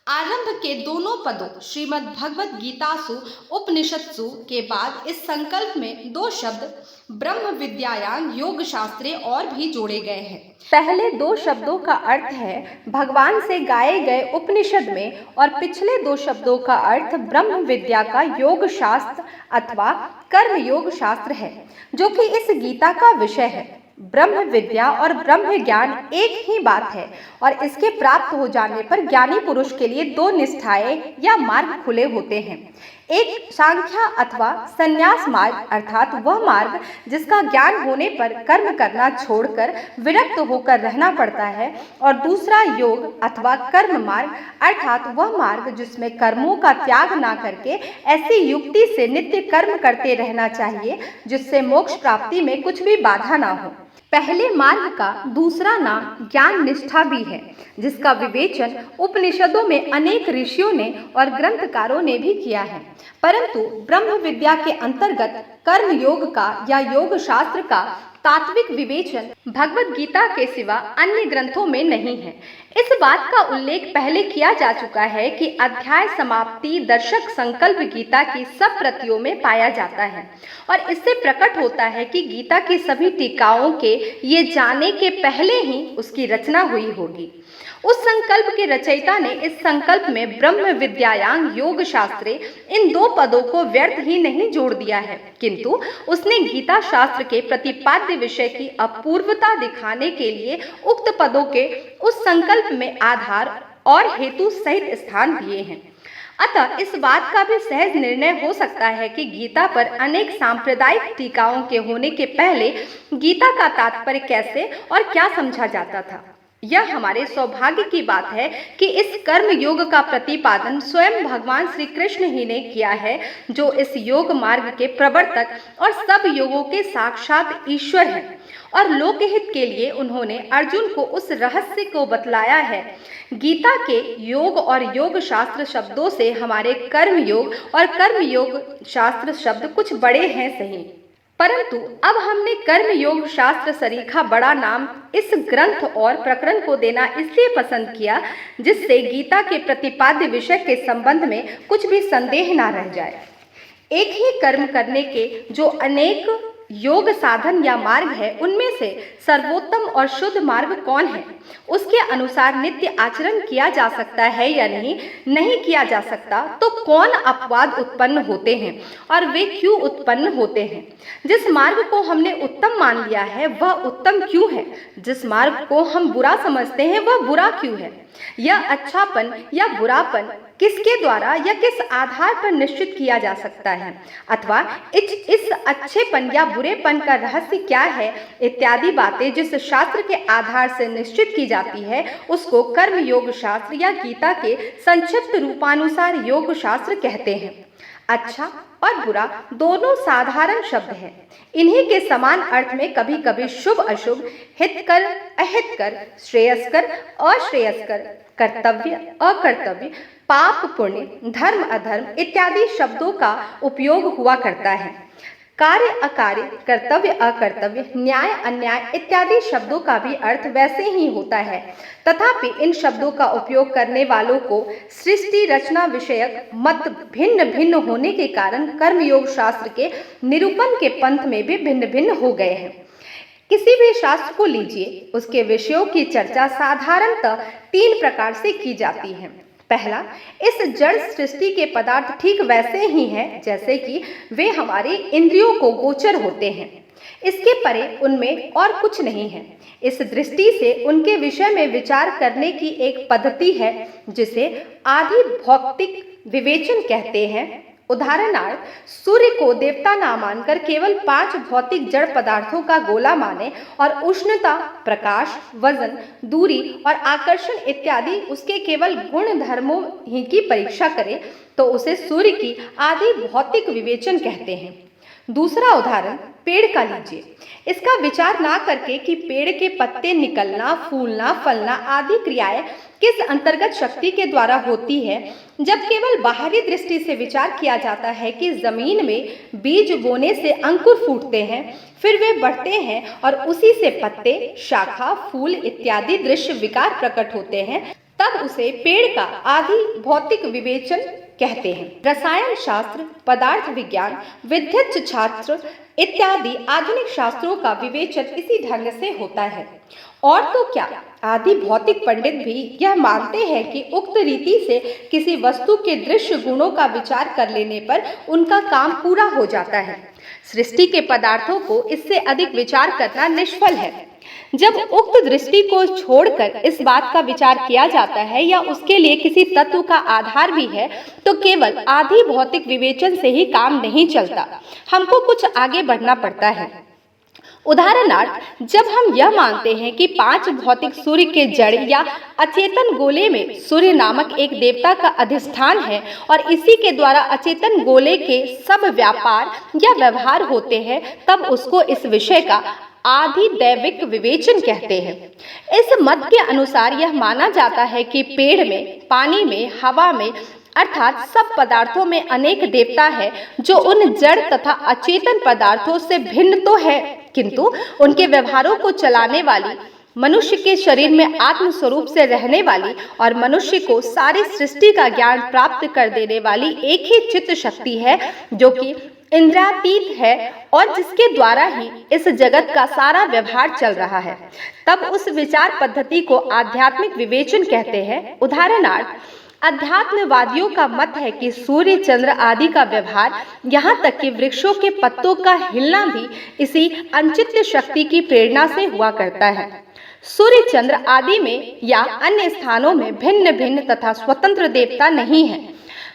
आरंभ के दोनों पदों श्रीमद् भगवत गीतासु उपनिषत्सु के बाद इस संकल्प में दो शब्द ब्रह्म विद्यायां योग शास्त्रे और भी जोड़े गए हैं। पहले दो शब्दों का अर्थ है भगवान से गाए गए उपनिषद में, और पिछले दो शब्दों का अर्थ ब्रह्म विद्या का योग शास्त्र अथवा कर्म योग शास्त्र है, जो कि इस गीता का विषय है। ब्रह्म विद्या और ब्रह्म ज्ञान एक ही बात है, और इसके प्राप्त हो जाने पर ज्ञानी पुरुष के लिए दो निष्ठाएं या मार्ग खुले होते हैं। एक सांख्या अथवा संन्यास मार्ग, अर्थात वह मार्ग जिसका ज्ञान होने पर कर्म करना छोड़कर विरक्त होकर रहना पड़ता है, और दूसरा योग अथवा कर्म मार्ग, अर्थात वह मार्ग जिसमें कर्मों का त्याग ना करके ऐसी युक्ति से नित्य कर्म करते रहना चाहिए जिससे मोक्ष प्राप्ति में कुछ भी बाधा ना हो। पहले मार्ग का दूसरा नाम ज्ञान निष्ठा भी है, जिसका विवेचन उपनिषदों में अनेक ऋषियों ने और ग्रंथकारों ने भी किया है। परंतु ब्रह्म विद्या के अंतर्गत कर्म योग का या योग शास्त्र का तात्विक विवेचन भगवत गीता के सिवा अन्य ग्रंथों में नहीं है। इस बात का उल्लेख पहले किया जा चुका है कि अध्याय समाप्ति दर्शक संकल्प गीता की सब प्रतियों में पाया जाता है, और इससे प्रकट होता है कि गीता की सभी टीकाओं के ये जाने के पहले ही उसकी रचना हुई होगी। उस संकल्प के रचयिता ने इस संकल्प में ब्रह्म विद्यायां योग शास्त्रे इन दो पदों को व्यर्थ ही नहीं जोड़ दिया है, किंतु उसने गीता शास्त्र के प्रतिपाद्य विषय की अपूर्वता दिखाने के लिए उक्त पदों के उस संकल्प में आधार और हेतु सहित स्थान दिए हैं। अतः इस बात का भी सहज निर्णय हो सकता है कि गीता पर अनेक सांप्रदायिक टीकाओं के होने के पहले गीता का तात्पर्य कैसे और क्या समझा जाता था। यह हमारे सौभाग्य की बात है कि इस कर्म योग का प्रतिपादन स्वयं भगवान श्री कृष्ण ही ने किया है, जो इस योग मार्ग के प्रवर्तक और सब योगों के साक्षात ईश्वर हैं, और लोकहित के लिए उन्होंने अर्जुन को उस रहस्य को बतलाया है। गीता के योग और योग शास्त्र शब्दों से हमारे कर्म योग और कर्म योग शास्त्र शब्द कुछ बड़े हैं सही, परंतु अब हमने कर्म योग शास्त्र सरीखा बड़ा नाम इस ग्रंथ और प्रकरण को देना इसलिए पसंद किया जिससे गीता के प्रतिपाद्य विषय के संबंध में कुछ भी संदेह ना रह जाए। एक ही कर्म करने के जो अनेक योग साधन या मार्ग है, उनमें से सर्वोत्तम और शुद्ध मार्ग कौन है, उसके अनुसार नित्य आचरण किया जा सकता है या नहीं किया जा सकता, तो कौन अपवाद उत्पन्न होते हैं और वे क्यों उत्पन्न होते हैं। जिस मार्ग को हमने उत्तम मान लिया है वह उत्तम क्यों है, जिस मार्ग को हम बुरा समझते हैं वह बुरा क्यों है। यह अच्छापन या बुरापन किसके द्वारा या किस आधार पर निश्चित किया जा सकता है, अथवा इस अच्छेपन या बुरेपन का रहस्य क्या है, इत्यादि बातें जिस शास्त्र के आधार से निश्चित की जाती है उसको कर्म योग शास्त्र या गीता के संक्षिप्त रूपानुसार योग शास्त्र कहते हैं। अच्छा और बुरा दोनों साधारण शब्द हैं। इन्हीं के समान अर्थ में कभी कभी शुभ अशुभ, हितकर अहितकर, श्रेयस्कर अश्रेयस्कर, कर्तव्य अकर्तव्य, पाप पुण्य, धर्म अधर्म इत्यादि शब्दों का उपयोग हुआ करता है। कार्य अकार्य, कर्तव्य अकर्तव्य, न्याय अन्याय इत्यादि शब्दों का भी अर्थ वैसे ही होता है। तथापि इन शब्दों का उपयोग करने वालों को सृष्टि रचना विषयक मत भिन्न भिन्न होने के कारण कर्मयोग शास्त्र के निरूपण के पंथ में भी भिन्न भिन्न हो गए हैं। किसी भी शास्त्र को लीजिए, उसके विषयों की चर्चा साधारणतः 3 प्रकार से की जाती है। पहला, इस जड़ सृष्टि के पदार्थ ठीक वैसे ही हैं जैसे कि वे हमारी इंद्रियों को गोचर होते हैं, इसके परे उनमें और कुछ नहीं है। इस दृष्टि से उनके विषय में विचार करने की एक पद्धति है जिसे आदि भौतिक विवेचन कहते हैं। उदाहरणार्थ, सूर्य को देवता ना मानकर केवल 5 भौतिक जड़ पदार्थों का गोला माने और उष्णता, प्रकाश, वजन, दूरी और आकर्षण इत्यादि उसके केवल गुण धर्मों ही की परीक्षा करे तो उसे सूर्य की आदि भौतिक विवेचन कहते हैं। दूसरा उदाहरण पेड़ का लीजिए। इसका विचार ना करके कि पेड़ के पत्ते निकलना, फूलना, फलना आदि क्रियाएं किस अंतर्गत शक्ति के द्वारा होती है, जब केवल बाहरी दृष्टि से विचार किया जाता है कि जमीन में बीज बोने से अंकुर फूटते हैं, फिर वे बढ़ते हैं और उसी से पत्ते, शाखा, फूल इत्यादि दृश्य विकार प्रकट होते हैं, तब उसे पेड़ का आदि भौतिक विवेचन कहते हैं। रसायन शास्त्र, पदार्थ विज्ञान, विद्युत शास्त्र इत्यादि आधुनिक शास्त्रों का विवेचन इसी ढंग से होता है। और तो क्या, आदि भौतिक पंडित भी यह मानते हैं कि उक्त रीति से किसी वस्तु के दृश्य गुणों का विचार कर लेने पर उनका काम पूरा हो जाता है। सृष्टि के पदार्थों को इससे अधिक विचार करना निष्फल है। जब उक्त दृष्टि को छोड़कर इस बात का विचार किया जाता है या उसके लिए किसी तत्व का आधार भी है, तो केवल आधि भौतिक विवेचन से ही काम नहीं चलता, हमको कुछ आगे बढ़ना पड़ता है। उदाहरणार्थ, जब हम यह मानते हैं कि 5 भौतिक सूर्य के जड़ या अचेतन गोले में सूर्य नामक एक देवता का अधिष्ठान है और इसी के द्वारा अचेतन गोले के सब व्यापार या व्यवहार होते हैं, तब उसको इस विषय का आदि दैविक विवेचन कहते हैं। इस मत के अनुसार यह माना जाता है कि पेड़ में, पानी में, हवा में अर्थात सब पदार्थों में अनेक देवता है जो उन जड़ तथा अचेतन पदार्थों से भिन्न तो है, किंतु उनके व्यवहारों को चलाने वाली, मनुष्य के शरीर में आत्म स्वरूप से रहने वाली और मनुष्य को सारी सृष्टि का ज्ञान प्राप्त कर देने वाली एक ही चित्त शक्ति है जो कि इंद्रियातीत है और जिसके द्वारा ही इस जगत का सारा व्यवहार चल रहा है। तब उस विचार पद्धति को आध्यात्मिक विवेचन कहते हैं। उदाहरणार्थ, अध्यात्मवादियों का मत है कि सूर्य, चंद्र आदि का व्यवहार, यहाँ तक कि वृक्षों के पत्तों का हिलना भी इसी अनचित्त शक्ति की प्रेरणा से हुआ करता है। सूर्य, चंद्र आदि में या अन्य स्थानों में भिन्न भिन्न तथा स्वतंत्र देवता नहीं है।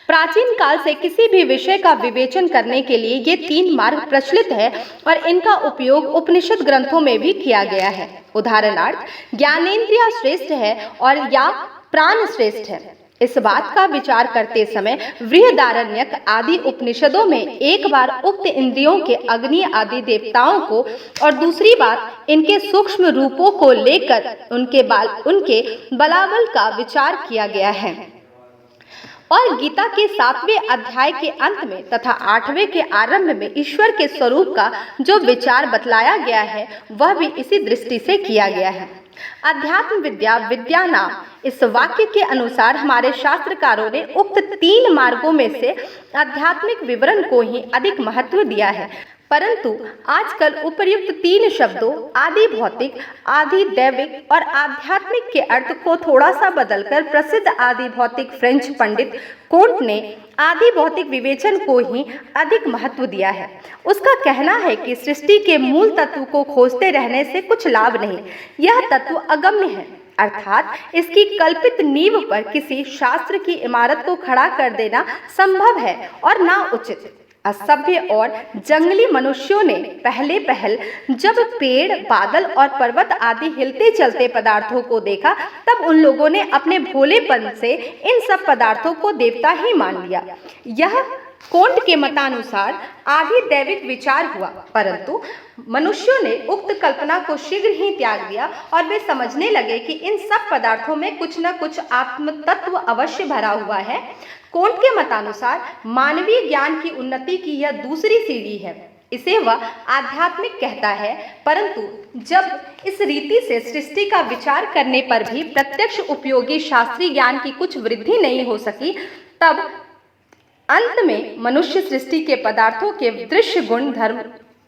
प्राचीन काल से किसी भी विषय का विवेचन करने के लिए ये 3 मार्ग प्रचलित है और इनका उपयोग उपनिषद ग्रंथों में भी किया गया है। उदाहरणार्थ, ज्ञानेंद्रिय श्रेष्ठ है और या प्राण श्रेष्ठ है। इस बात का विचार करते समय बृहदारण्यक आदि उपनिषदों में एक बार उक्त इंद्रियों के अग्नि आदि देवताओं को और दूसरी बार इनके सूक्ष्म रूपों को लेकर उनके बलाबल का विचार किया गया है। और गीता के 7वें अध्याय के अंत में तथा 8वें के आरंभ में ईश्वर के स्वरूप का जो विचार बतलाया गया है वह भी इसी दृष्टि से किया गया है। अध्यात्म विद्या विद्या नाम इस वाक्य के अनुसार हमारे शास्त्रकारों ने उक्त 3 मार्गों में से आध्यात्मिक विवरण को ही अधिक महत्व दिया है, परंतु आजकल उपर्युक्त 3 शब्दों आदि भौतिक, आदि दैविक और आध्यात्मिक के अर्थ को थोड़ा सा बदलकर प्रसिद्ध आदि भौतिक फ्रेंच पंडित कोंट ने आदि भौतिक विवेचन को ही अधिक महत्व दिया है। उसका कहना है कि सृष्टि के मूल तत्व को खोजते रहने से कुछ लाभ नहीं, यह तत्व अगम्य है, अर्थात इसकी कल्पित नींव पर किसी शास्त्र की इमारत को खड़ा कर देना संभव है और ना उचित। असभ्य और जंगली मनुष्यों ने पहल जब पेड़, बादल और पर्वत आदि हिलते चलते पदार्थों को देखा तब उन लोगों ने अपने भोलेपन से इन सब पदार्थों को देवता ही मान लिया। यह कोंट के मतानुसार आदि दैविक विचार हुआ, परंतु मनुष्यों ने उक्त कल्पना को शीघ्र ही त्याग दिया और वे समझने लगे कि इन सब पदार्थों में कुछ न कुछ आत्म तत्व अवश्य भरा हुआ है। कोंट के मतानुसार मानवीय ज्ञान की उन्नति की यह दूसरी सीढ़ी है, इसे वह आध्यात्मिक कहता है, परंतु जब इस रीति से सृष्टि का विचार करने पर भी प्रत्यक्ष उपयोगी शास्त्रीय ज्ञान की कुछ वृद्धि नहीं हो सकी, तब अंत में मनुष्य सृष्टि के पदार्थों के दृश्य गुण धर्म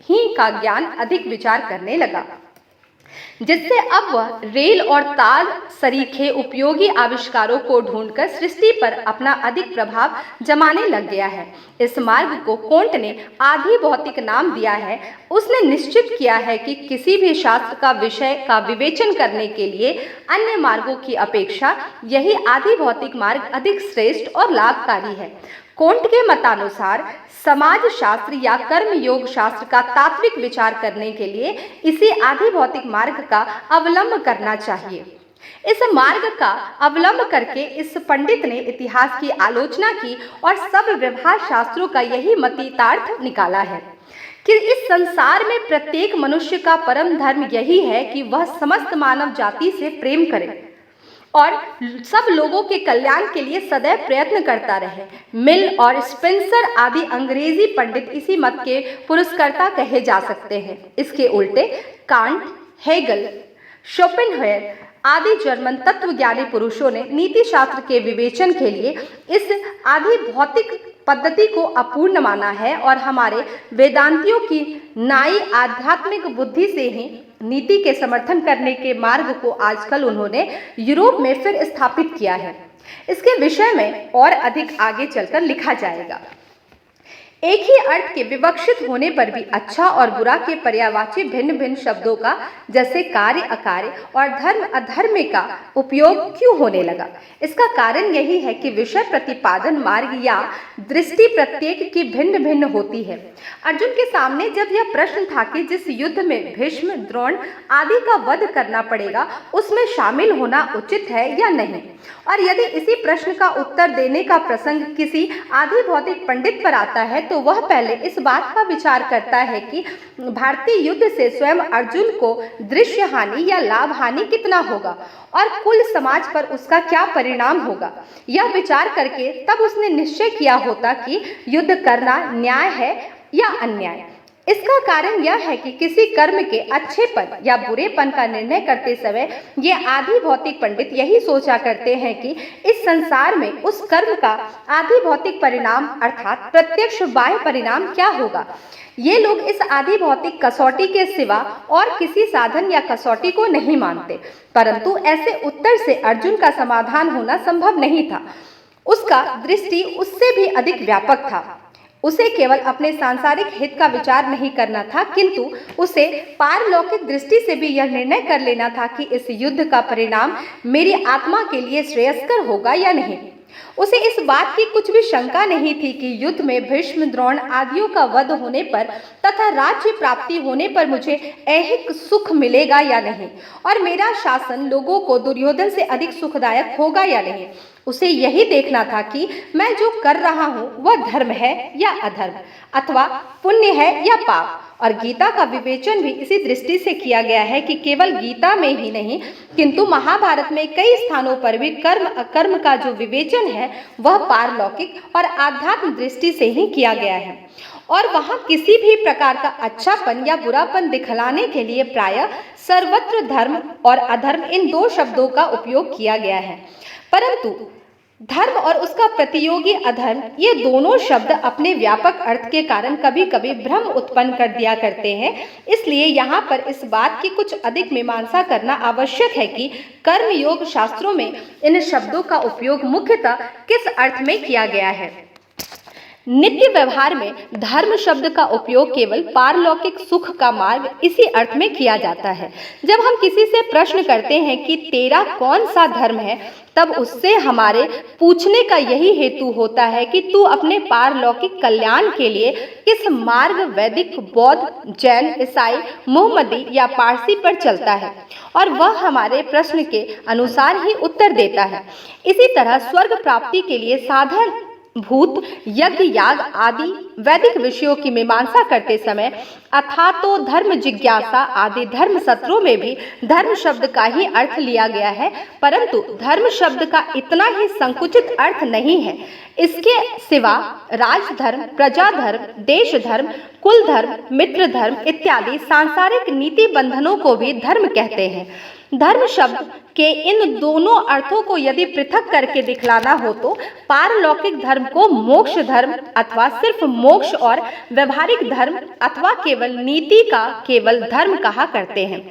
ही का ज्ञान अधिक विचार करने लगा, जिससे अब वह रेल और तार सरीखे उपयोगी आविष्कारों को ढूंढकर सृष्टि पर अपना अधिक प्रभाव जमाने लग गया है। इस मार्ग को कोंट ने आदि भौतिक नाम दिया है। उसने निश्चित किया है कि किसी भी शास्त्र का विषय का विवेचन करने के लिए अन्य मार्गों की अपेक्षा यही आदि भौतिक मार्ग अधिक श्रेष्ठ और लाभकारी है। कोंट के मतानुसार समाज शास्त्र या कर्म योग शास्त्र का तात्विक विचार करने के लिए इसी आदि भौतिक मार्ग का अवलंब करना चाहिए। इस मार्ग का अवलंब करके इस पंडित ने इतिहास की आलोचना की और सब व्यवहार शास्त्रों का यही मतीतार्थ निकाला है कि इस संसार में प्रत्येक मनुष्य का परम धर्म यही है कि वह समस्त मानव जाति से प्रेम करे और सब लोगों के कल्याण के लिए सदैव प्रयत्न करता रहे। मिल और स्पेंसर आदि अंग्रेजी पंडित इसी मत के पुरस्कर्ता कहे जा सकते हैं। इसके उल्टे कांट, हेगल, शोपेनहायर आदि जर्मन तत्वज्ञानी पुरुषों ने नीति शास्त्र के विवेचन के लिए इस आदि भौतिक पद्धति को अपूर्ण माना है और हमारे वेदांतियों की नाई आध्यात्मिक बुद्धि से ही नीति के समर्थन करने के मार्ग को आजकल उन्होंने यूरोप में फिर स्थापित किया है। इसके विषय में और अधिक आगे चलकर लिखा जाएगा। एक ही अर्थ के विवक्षित होने पर भी अच्छा और बुरा के पर्यायवाची भिन्न भिन्न शब्दों का जैसे कार्य अकार्य और धर्म अधर्म का उपयोग क्यों होने लगा? इसका कारण यही है कि विषय प्रतिपादन मार्ग या दृष्टि प्रत्येक की भिन्न भिन्न होती है। अर्जुन के सामने जब यह प्रश्न था कि जिस युद्ध में भीष्म, द्रोण आदि का वध करना पड़ेगा उसमें शामिल होना उचित है या नहीं, और यदि इसी प्रश्न का उत्तर देने का प्रसंग किसी आदि भौतिक पंडित पर आता है तो वह पहले इस बात का विचार करता है कि भारतीय युद्ध से स्वयं अर्जुन को दृश्य हानि या लाभ हानि कितना होगा और कुल समाज पर उसका क्या परिणाम होगा। यह विचार करके तब उसने निश्चय किया होता कि युद्ध करना न्याय है या अन्याय। इसका कारण यह है कि किसी कर्म के अच्छेपन या बुरेपन का निर्णय करते समय ये आदि भौतिक पंडित यही सोचा करते हैं कि इस संसार में उस कर्म का आदि भौतिक परिणाम अर्थात प्रत्यक्ष बाह्य परिणाम क्या होगा। ये लोग इस आदि भौतिक कसौटी के सिवा और किसी साधन या कसौटी को नहीं मानते, परंतु ऐसे उत्तर से अर्जुन का समाधान होना संभव नहीं था। उसका दृष्टि उससे भी अधिक व्यापक था। उसे केवल अपने सांसारिक हित का विचार नहीं करना था, किंतु उसे पारलौकिक दृष्टि से भी यह निर्णय कर लेना था कि इस युद्ध का परिणाम मेरी आत्मा के लिए श्रेयस्कर होगा या नहीं। उसे इस बात की कुछ भी शंका नहीं थी कि युद्ध में भीष्म, द्रोण आदियों का वध होने पर तथा राज्य प्राप्ति होने पर मुझे ऐहिक सुख मिलेगा या नहीं, और मेरा शासन लोगों को दुर्योधन से अधिक सुखदायक होगा या नहीं। उसे यही देखना था कि मैं जो कर रहा हूँ वह धर्म है या अधर्म, अथवा पुण्य है या पाप। और गीता का विवेचन भी इसी दृष्टि से किया गया है कि केवल गीता में ही नहीं किंतु महाभारत में कई स्थानों पर भी कर्म अकर्म का जो विवेचन है वह पारलौकिक और आध्यात्म दृष्टि से ही किया गया है। और वहाँ किसी भी प्रकार का अच्छापन या बुरापन दिखलाने के लिए प्रायः सर्वत्र धर्म और अधर्म इन दो शब्दों का उपयोग किया गया है। परंतु धर्म और उसका प्रतियोगी अधर्म, ये दोनों शब्द अपने व्यापक अर्थ के कारण कभी कभी भ्रम उत्पन्न कर दिया करते हैं। इसलिए यहाँ पर इस बात की कुछ अधिक मीमांसा करना आवश्यक है कि कर्म योग शास्त्रों में इन शब्दों का उपयोग मुख्यतः किस अर्थ में किया गया है। नित्य व्यवहार में धर्म शब्द का उपयोग केवल पारलौकिक सुख का मार्ग इसी अर्थ में किया जाता है। जब हम किसी से प्रश्न करते हैं कि तेरा कौन सा धर्म है, तब उससे हमारे पूछने का यही हेतु होता है कि तू अपने पारलौकिक कल्याण के लिए किस मार्ग वैदिक, बौद्ध, जैन, ईसाई, मोहम्मदी या पारसी पर चलता है, और वह हमारे प्रश्न के अनुसार ही उत्तर देता है। इसी तरह स्वर्ग प्राप्ति के लिए साधन, भूत, यज्ञ, याग आदि वैदिक विषयों की मीमांसा करते समय अथातो धर्म जिज्ञासा आदि धर्म सत्रों में भी धर्म शब्द का ही अर्थ लिया गया है। परंतु धर्म शब्द का इतना ही संकुचित अर्थ नहीं है। इसके सिवा राजधर्म, प्रजाधर्म, देश धर्म, कुल धर्म, मित्र धर्म इत्यादि सांसारिक नीति बंधनों को भी धर्म कहते हैं। धर्म शब्द के इन दोनों अर्थों को यदि पृथक करके दिखलाना हो तो पारलौकिक धर्म को मोक्ष धर्म अथवा सिर्फ मोक्ष और व्यवहारिक धर्म अथवा केवल नीति का केवल धर्म कहा करते हैं।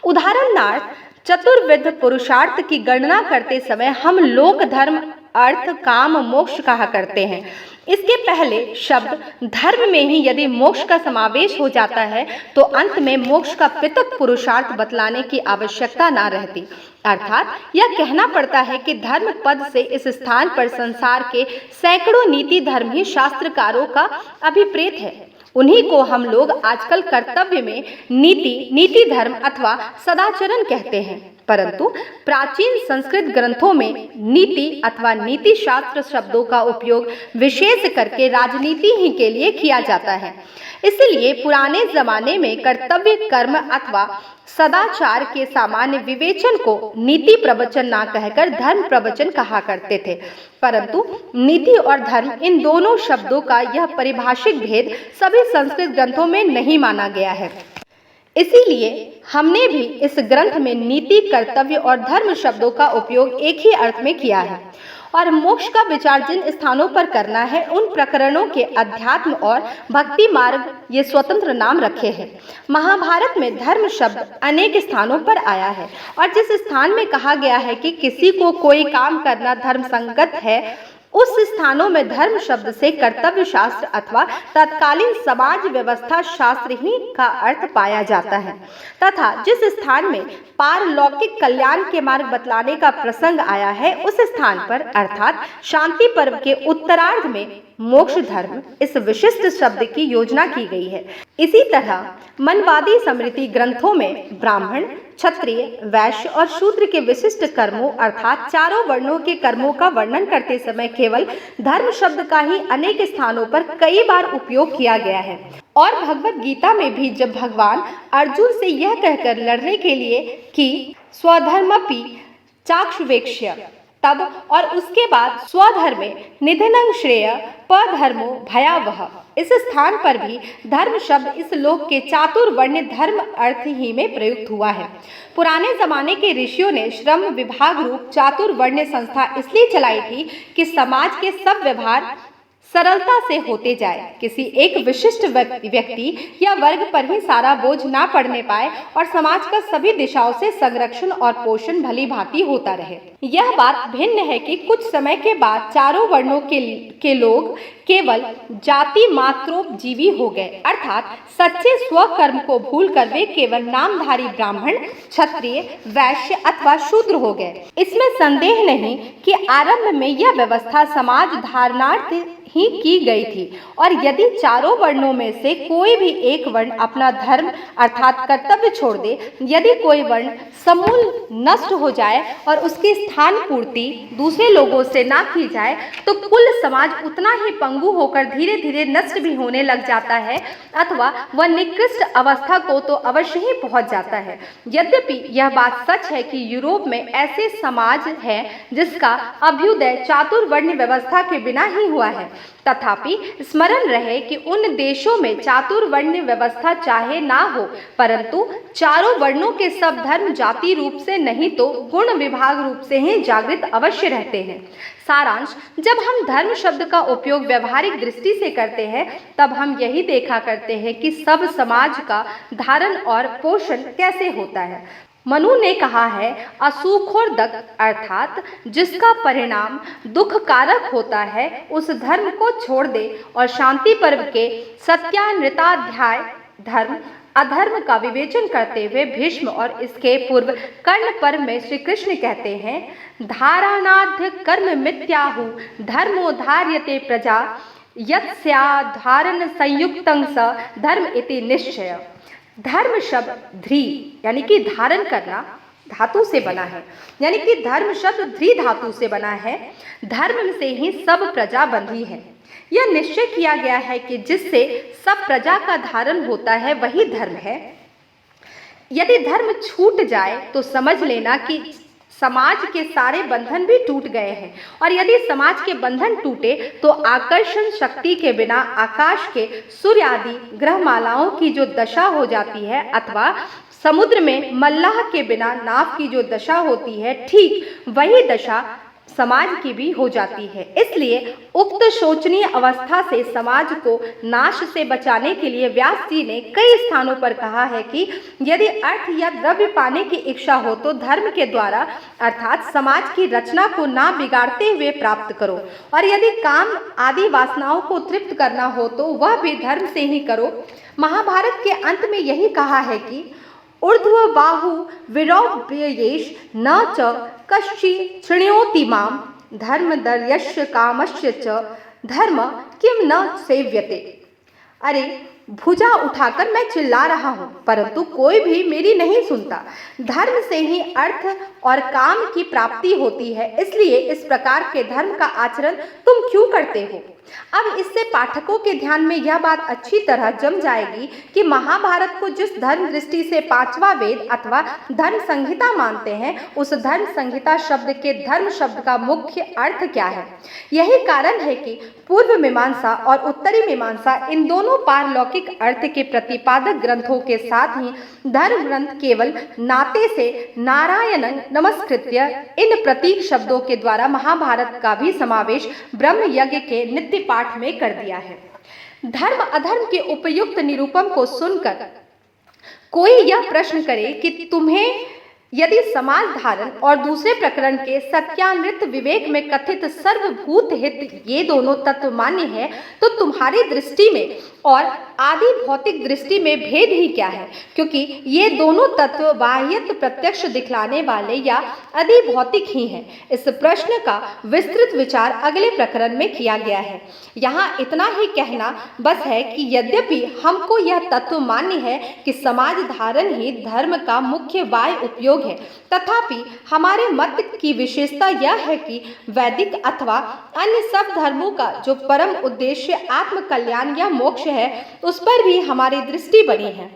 उदाहरणार्थ चतुर्विध पुरुषार्थ की गणना करते समय हम लोक धर्म, अर्थ, काम, मोक्ष कहा करते हैं। इसके पहले शब्द धर्म में ही यदि मोक्ष का समावेश हो जाता है तो अंत में मोक्ष का पृथक पुरुषार्थ बतलाने की आवश्यकता न रहती। अर्थात यह कहना पड़ता है कि धर्म पद से इस स्थान पर संसार के सैकड़ों नीति धर्म ही शास्त्रकारों का अभिप्रेत है। उन्हीं को हम लोग आजकल कर्तव्य में नीति धर्म अथवा सदाचरण कहते हैं। परंतु प्राचीन संस्कृत ग्रंथों में नीति अथवा नीति शास्त्र शब्दों का उपयोग विशेष करके राजनीति ही के लिए किया जाता है। इसलिए पुराने जमाने में कर्तव्य, कर्म अथवा सदाचार के सामान्य विवेचन को नीति प्रवचन ना कहकर धर्म प्रवचन कहा करते थे। परंतु नीति और धर्म इन दोनों शब्दों का यह पारिभाषिक भेद सभी संस्कृत ग्रंथों में नहीं माना गया है। इसीलिए हमने भी इस ग्रंथ में नीति, कर्तव्य और धर्म शब्दों का उपयोग एक ही अर्थ में किया है। और मोक्ष का विचार जिन स्थानों पर करना है उन प्रकरणों के अध्यात्म और भक्ति मार्ग ये स्वतंत्र नाम रखे हैं। महाभारत में धर्म शब्द अनेक स्थानों पर आया है और जिस स्थान में कहा गया है कि किसी को कोई काम करना धर्म संगत है, उस स्थानों में धर्म शब्द से कर्तव्य शास्त्र अथवा तत्कालीन समाज व्यवस्था शास्त्र ही का अर्थ पाया जाता है, तथा जिस स्थान में पारलौकिक कल्याण के मार्ग बतलाने का प्रसंग आया है उस स्थान पर अर्थात शांति पर्व के उत्तरार्ध में मोक्ष धर्म इस विशिष्ट शब्द की योजना की गई है। इसी तरह मनवादी स्मृति ग्रंथों में ब्राह्मण, क्षत्रिय, वैश्य और शूद्र के विशिष्ट कर्मों अर्थात चारों वर्णों के कर्मों का वर्णन करते समय केवल धर्म शब्द का ही अनेक स्थानों पर कई बार उपयोग किया गया है। और भगवत गीता में भी जब भगवान अर्जुन से यह कहकर लड़ने के लिए कि स्वधर्मपि चाक्षुवेक्ष्य, तब और उसके बाद स्वधर्मे निधनं श्रेय पधर्मो भयावह, इस स्थान पर भी धर्म शब्द इस लोक के चातुर्वर्ण धर्म अर्थ ही में प्रयुक्त हुआ है। पुराने जमाने के ऋषियों ने श्रम विभाग रूप चातुर्वर्ण संस्था इसलिए चलाई थी कि समाज के सब व्यवहार सरलता से होते जाए, किसी एक विशिष्ट व्यक्ति या वर्ग पर ही सारा बोझ ना पड़ने पाए और समाज का सभी दिशाओं से संरक्षण और पोषण भली भांति होता रहे। यह बात भिन्न है कि कुछ समय के बाद चारों वर्णों के लोग केवल जाति मात्रोपजीवी हो गए, अर्थात सच्चे स्वकर्म को भूलकर वे केवल नामधारी ब्राह्मण, क्षत्रिय, वैश्य अथवा शूद्र हो गए। इसमें संदेह नहीं कि आरंभ में यह व्यवस्था समाज धारणार्थ ही की गई थी। और यदि चारों वर्णों में से कोई भी एक वर्ण अपना धर्म अर्थात कर्तव्य छोड़ दे, यदि कोई वर्ण समूल नष्ट हो जाए और उसकी स्थान पूर्ति दूसरे लोगों से ना की जाए, तो कुल समाज उतना ही पंगु होकर धीरे धीरे नष्ट भी होने लग जाता है, अथवा वह निकृष्ट अवस्था को तो अवश्य ही पहुंच जाता है। यद्यपि यह बात सच है कि यूरोप में ऐसे समाज है जिसका अभ्युदय चातुर्वर्ण व्यवस्था के बिना ही हुआ है, तथापि स्मरण रहे कि उन देशों में चातुर्वर्ण व्यवस्था चाहे ना हो, परंतु चारों वर्णों के सब धर्म जाति रूप से नहीं तो गुण विभाग रूप से ही जागृत अवश्य रहते हैं। सारांश, जब हम धर्म शब्द का उपयोग व्यवहारिक दृष्टि से करते हैं, तब हम यही देखा करते हैं कि सब समाज का धारण और पोषण कैसे होता है। मनु ने कहा है, असुखोर्दक अर्थात जिसका परिणाम दुख कारक होता है, उस धर्म को छोड़ दे। और शांति पर्व के सत्यानृताध्याय धर्म अधर्म का विवेचन करते हुए भीष्म और इसके पूर्व कर्ण पर्व में श्री कृष्ण कहते हैं, धारणाध्य कर्म मिथ्याहु धर्मोधार्यते प्रजा यत्स्याधारण संयुक्तं स धर्म इति निश्चय। धर्म शब्द ध्री यानी कि धारण करना धातु से बना है, यानी कि धर्म शब्द ध्री धातु से बना है। धर्म से ही सब प्रजा बंधी है। यह निश्चय किया गया है कि जिससे सब प्रजा का धारण होता है वही धर्म है। यदि धर्म छूट जाए तो समझ लेना कि समाज के सारे बंधन भी टूट गए हैं, और यदि समाज के बंधन टूटे तो आकर्षण शक्ति के बिना आकाश के सूर्य आदि ग्रहमालाओं की जो दशा हो जाती है, अथवा समुद्र में मल्लाह के बिना नाव की जो दशा होती है, ठीक वही दशा समाज की भी हो जाती है। इसलिए उक्त शोचनीय अवस्था से समाज को नाश से बचाने के लिए व्यास जी ने कई स्थानों पर कहा है कि यदि अर्थ या द्रव्य पाने की इच्छा हो तो धर्म के द्वारा अर्थात समाज की रचना को ना बिगाड़ते हुए प्राप्त करो, और यदि काम आदि वासनाओं को तृप्त करना हो तो वह भी धर्म से ही करो। महाभारत के अंत में यही कहा है कि ऊर्ध्व बाहु विरौभ्ययेष न च कश्चि शृणोति माम धर्मदर्यस्य कामस्य च धर्म किम न सेव्यते। अरे भुजा उठाकर मैं चिल्ला रहा हूँ, परंतु कोई भी मेरी नहीं सुनता। धर्म से ही अर्थ और काम की प्राप्ति होती है, इसलिए इस प्रकार के धर्म का आचरण तुम क्यों करते हो। अब इससे पाठकों के ध्यान में यह बात अच्छी तरह जम जाएगी कि महाभारत को जिस धर्म दृष्टि से पांचवा वेद अथवा धर्म संहिता मानते हैं, उस धर्म संहिता शब्द के धर्म शब्द का मुख्य अर्थ क्या है। यही कारण है कि पूर्व मीमांसा और उत्तरी मीमांसा इन दोनों पारलौकिक अर्थ के प्रतिपादक ग्रंथों के साथ ही धर्म ग्रंथ केवल नाते से नारायणं नमस्कृत्य इन प्रतीक शब्दों के द्वारा महाभारत का भी समावेश ब्रह्म यज्ञ के नित्य पाठ में कर दिया है। धर्म अधर्म के उपयुक्त निरूपण को सुनकर कोई यह प्रश्न करे कि तुम्हें यदि समाज धारण और दूसरे प्रकरण के सत्यानृत विवेक में कथित सर्वभूत हित ये दोनों तत्व मान्य है, तो तुम्हारी दृष्टि में और आदि भौतिक दृष्टि में भेद ही क्या है, क्योंकि ये दोनों तत्व बाह्यत प्रत्यक्ष दिखलाने वाले या आदि भौतिक ही हैं। इस प्रश्न का विस्तृत विचार अगले प्रकरण में किया गया है। यहाँ इतना ही कहना बस है कि यद्यपि हमको यह तत्व मान्य है कि समाज धारण ही धर्म का मुख्य बाह्य उपयोग है, तथापि हमारे मत की विशेषता यह है कि वैदिक अथवा अन्य सब धर्मों का जो परम उद्देश्य आत्म कल्याण या मोक्ष है, उस पर भी हमारी दृष्टि बनी है।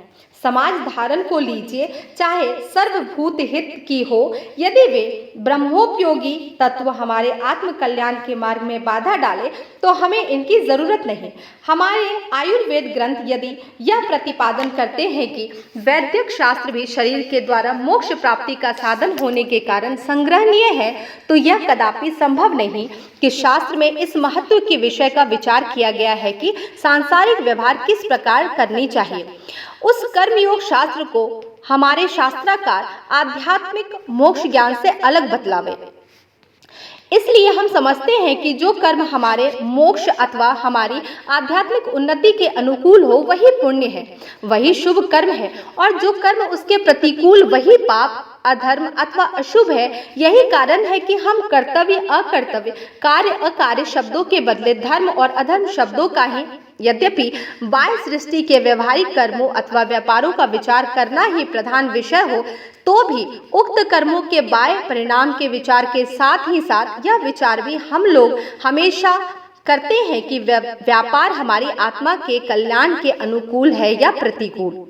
समाज धारण को लीजिए, चाहे सर्वभूत हित की हो, यदि वे ब्रह्मोपयोगी तत्व हमारे आत्म कल्याण के मार्ग में बाधा डाले तो हमें इनकी जरूरत नहीं। हमारे आयुर्वेद ग्रंथ यदि यह प्रतिपादन करते हैं कि वैद्यक शास्त्र भी शरीर के द्वारा मोक्ष प्राप्ति का साधन होने के कारण संग्रहणीय है, तो यह कदापि संभव नहीं कि शास्त्र में इस महत्व के विषय का विचार किया गया है कि सांसारिक व्यवहार किस प्रकार करनी चाहिए। उस कर्मयोग शास्त्र को हमारे शास्त्राकार आध्यात्मिक मोक्ष ज्ञान से अलग बतलावे। इसलिए हम समझते हैं कि जो कर्म हमारे मोक्ष अथवा हमारी आध्यात्मिक उन्नति के अनुकूल हो वही पुण्य है, वही शुभ कर्म है, और जो कर्म उसके प्रतिकूल वही पाप अधर्म अथवा अशुभ है। यही कारण है कि हम कर्तव्य, अकर्तव्य, कार्य, अकार्य शब्दों के बदले धर्म और अधर्म शब्दों का ही, यद्यपि बाह्य सृष्टि के व्यवहारिक कर्मों अथवा व्यापारों का विचार करना ही प्रधान विषय हो, तो भी उक्त कर्मों के बाह्य परिणाम के विचार के साथ ही साथ यह विचार भी हम लोग हमेशा करते हैं कि व्यापार हमारी आत्मा के कल्याण के अनुकूल है या प्रतिकूल।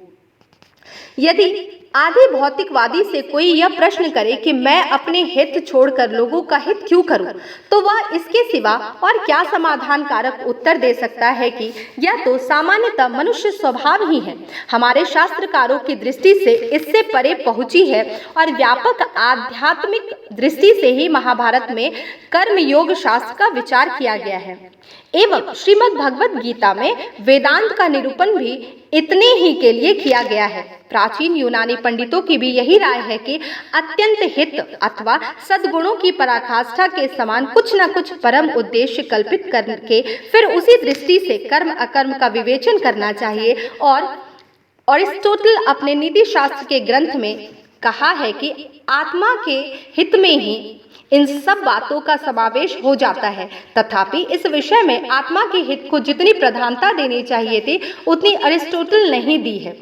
यदि आदि भौतिकवादी से कोई यह प्रश्न करे कि मैं अपने हित छोड़कर लोगों का हित क्यों करूं, तो वह इसके सिवा और क्या समाधान कारक उत्तर दे सकता है कि यह तो सामान्यतः मनुष्य स्वभाव ही है। हमारे शास्त्रकारों की दृष्टि से इससे परे पहुंची है और व्यापक आध्यात्मिक दृष्टि से ही महाभारत में कर्म योग शास्त्र का विचार किया गया है एवं श्रीमद् भगवत गीता में वेदांत का निरूपण भी इतने ही के लिए किया गया है। प्राचीन यूनानी पंडितों की भी यही राय है कि अत्यंत हित अथवा सद्गुणों की पराकाष्ठा के समान कुछ न कुछ परम उद्देश्य कल्पित करके फिर उसी दृष्टि से कर्म अकर्म का विवेचन करना चाहिए। और अरिस्टोटल अपने नीति शास्त्र के ग्रंथ में कहा है कि आत्मा के हित में ही इन सब बातों का समावेश हो जाता है। तथापि इस विषय में आत्मा के हित को जितनी प्रधानता देनी चाहिए थी उतनी अरिस्टोटल नहीं दी है।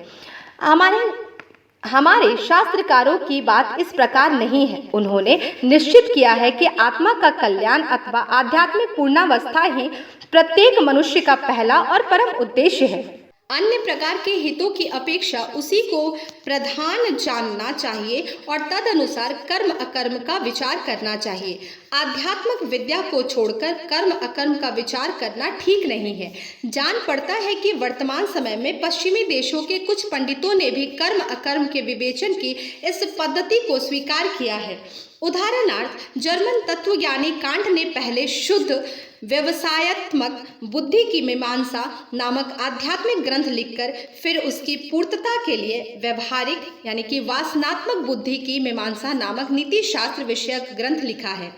हमारे शास्त्रकारों की बात इस प्रकार नहीं है। उन्होंने निश्चित किया है कि आत्मा का कल्याण अथवा आध्यात्मिक पूर्णावस्था ही प्रत्येक मनुष्य का पहला और परम उद्देश्य है। अन्य प्रकार के हितों की अपेक्षा उसी को प्रधान जानना चाहिए और तदनुसार कर्म अकर्म का विचार करना चाहिए। आध्यात्मिक विद्या को छोड़कर कर्म अकर्म का विचार करना ठीक नहीं है। जान पड़ता है कि वर्तमान समय में पश्चिमी देशों के कुछ पंडितों ने भी कर्म अकर्म के विवेचन की इस पद्धति को स्वीकार किया है। उदाहरणार्थ जर्मन तत्वज्ञानी कांट ने पहले शुद्ध व्यवसायत्मक बुद्धि की मीमांसा नामक आध्यात्मिक ग्रंथ लिखकर फिर उसकी पूर्तता के लिए व्यवहारिक यानी कि वासनात्मक बुद्धि की मीमांसा नामक नीति शास्त्र विषयक ग्रंथ लिखा है।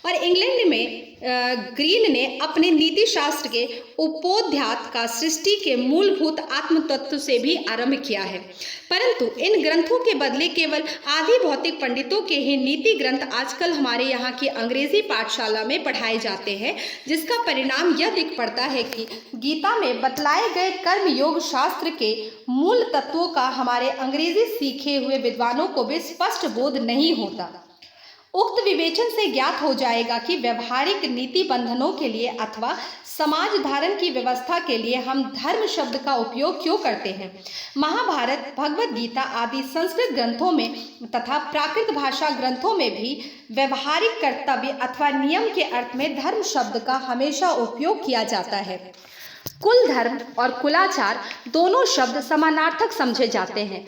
और इंग्लैंड में ग्रीन ने अपने नीति शास्त्र के उपोध्यात का सृष्टि के मूलभूत आत्म तत्व से भी आरंभ किया है। परंतु इन ग्रंथों के बदले केवल आदि भौतिक पंडितों के ही नीति ग्रंथ आजकल हमारे यहाँ की अंग्रेजी पाठशाला में पढ़ाए जाते हैं, जिसका परिणाम यह दिख पड़ता है कि गीता में बतलाए गए कर्म योग शास्त्र के मूल तत्वों का हमारे अंग्रेजी सीखे हुए विद्वानों को भी स्पष्ट बोध नहीं होता। उक्त विवेचन से ज्ञात हो जाएगा कि व्यवहारिक नीति बंधनों के लिए अथवा समाज धारण की व्यवस्था के लिए हम धर्म शब्द का उपयोग क्यों करते हैं। महाभारत, भगवत गीता आदि संस्कृत ग्रंथों में तथा प्राकृत भाषा ग्रंथों में भी व्यवहारिक कर्तव्य अथवा नियम के अर्थ में धर्म शब्द का हमेशा उपयोग किया जाता है। कुल धर्म और कुलाचार दोनों शब्द समानार्थक समझे जाते हैं।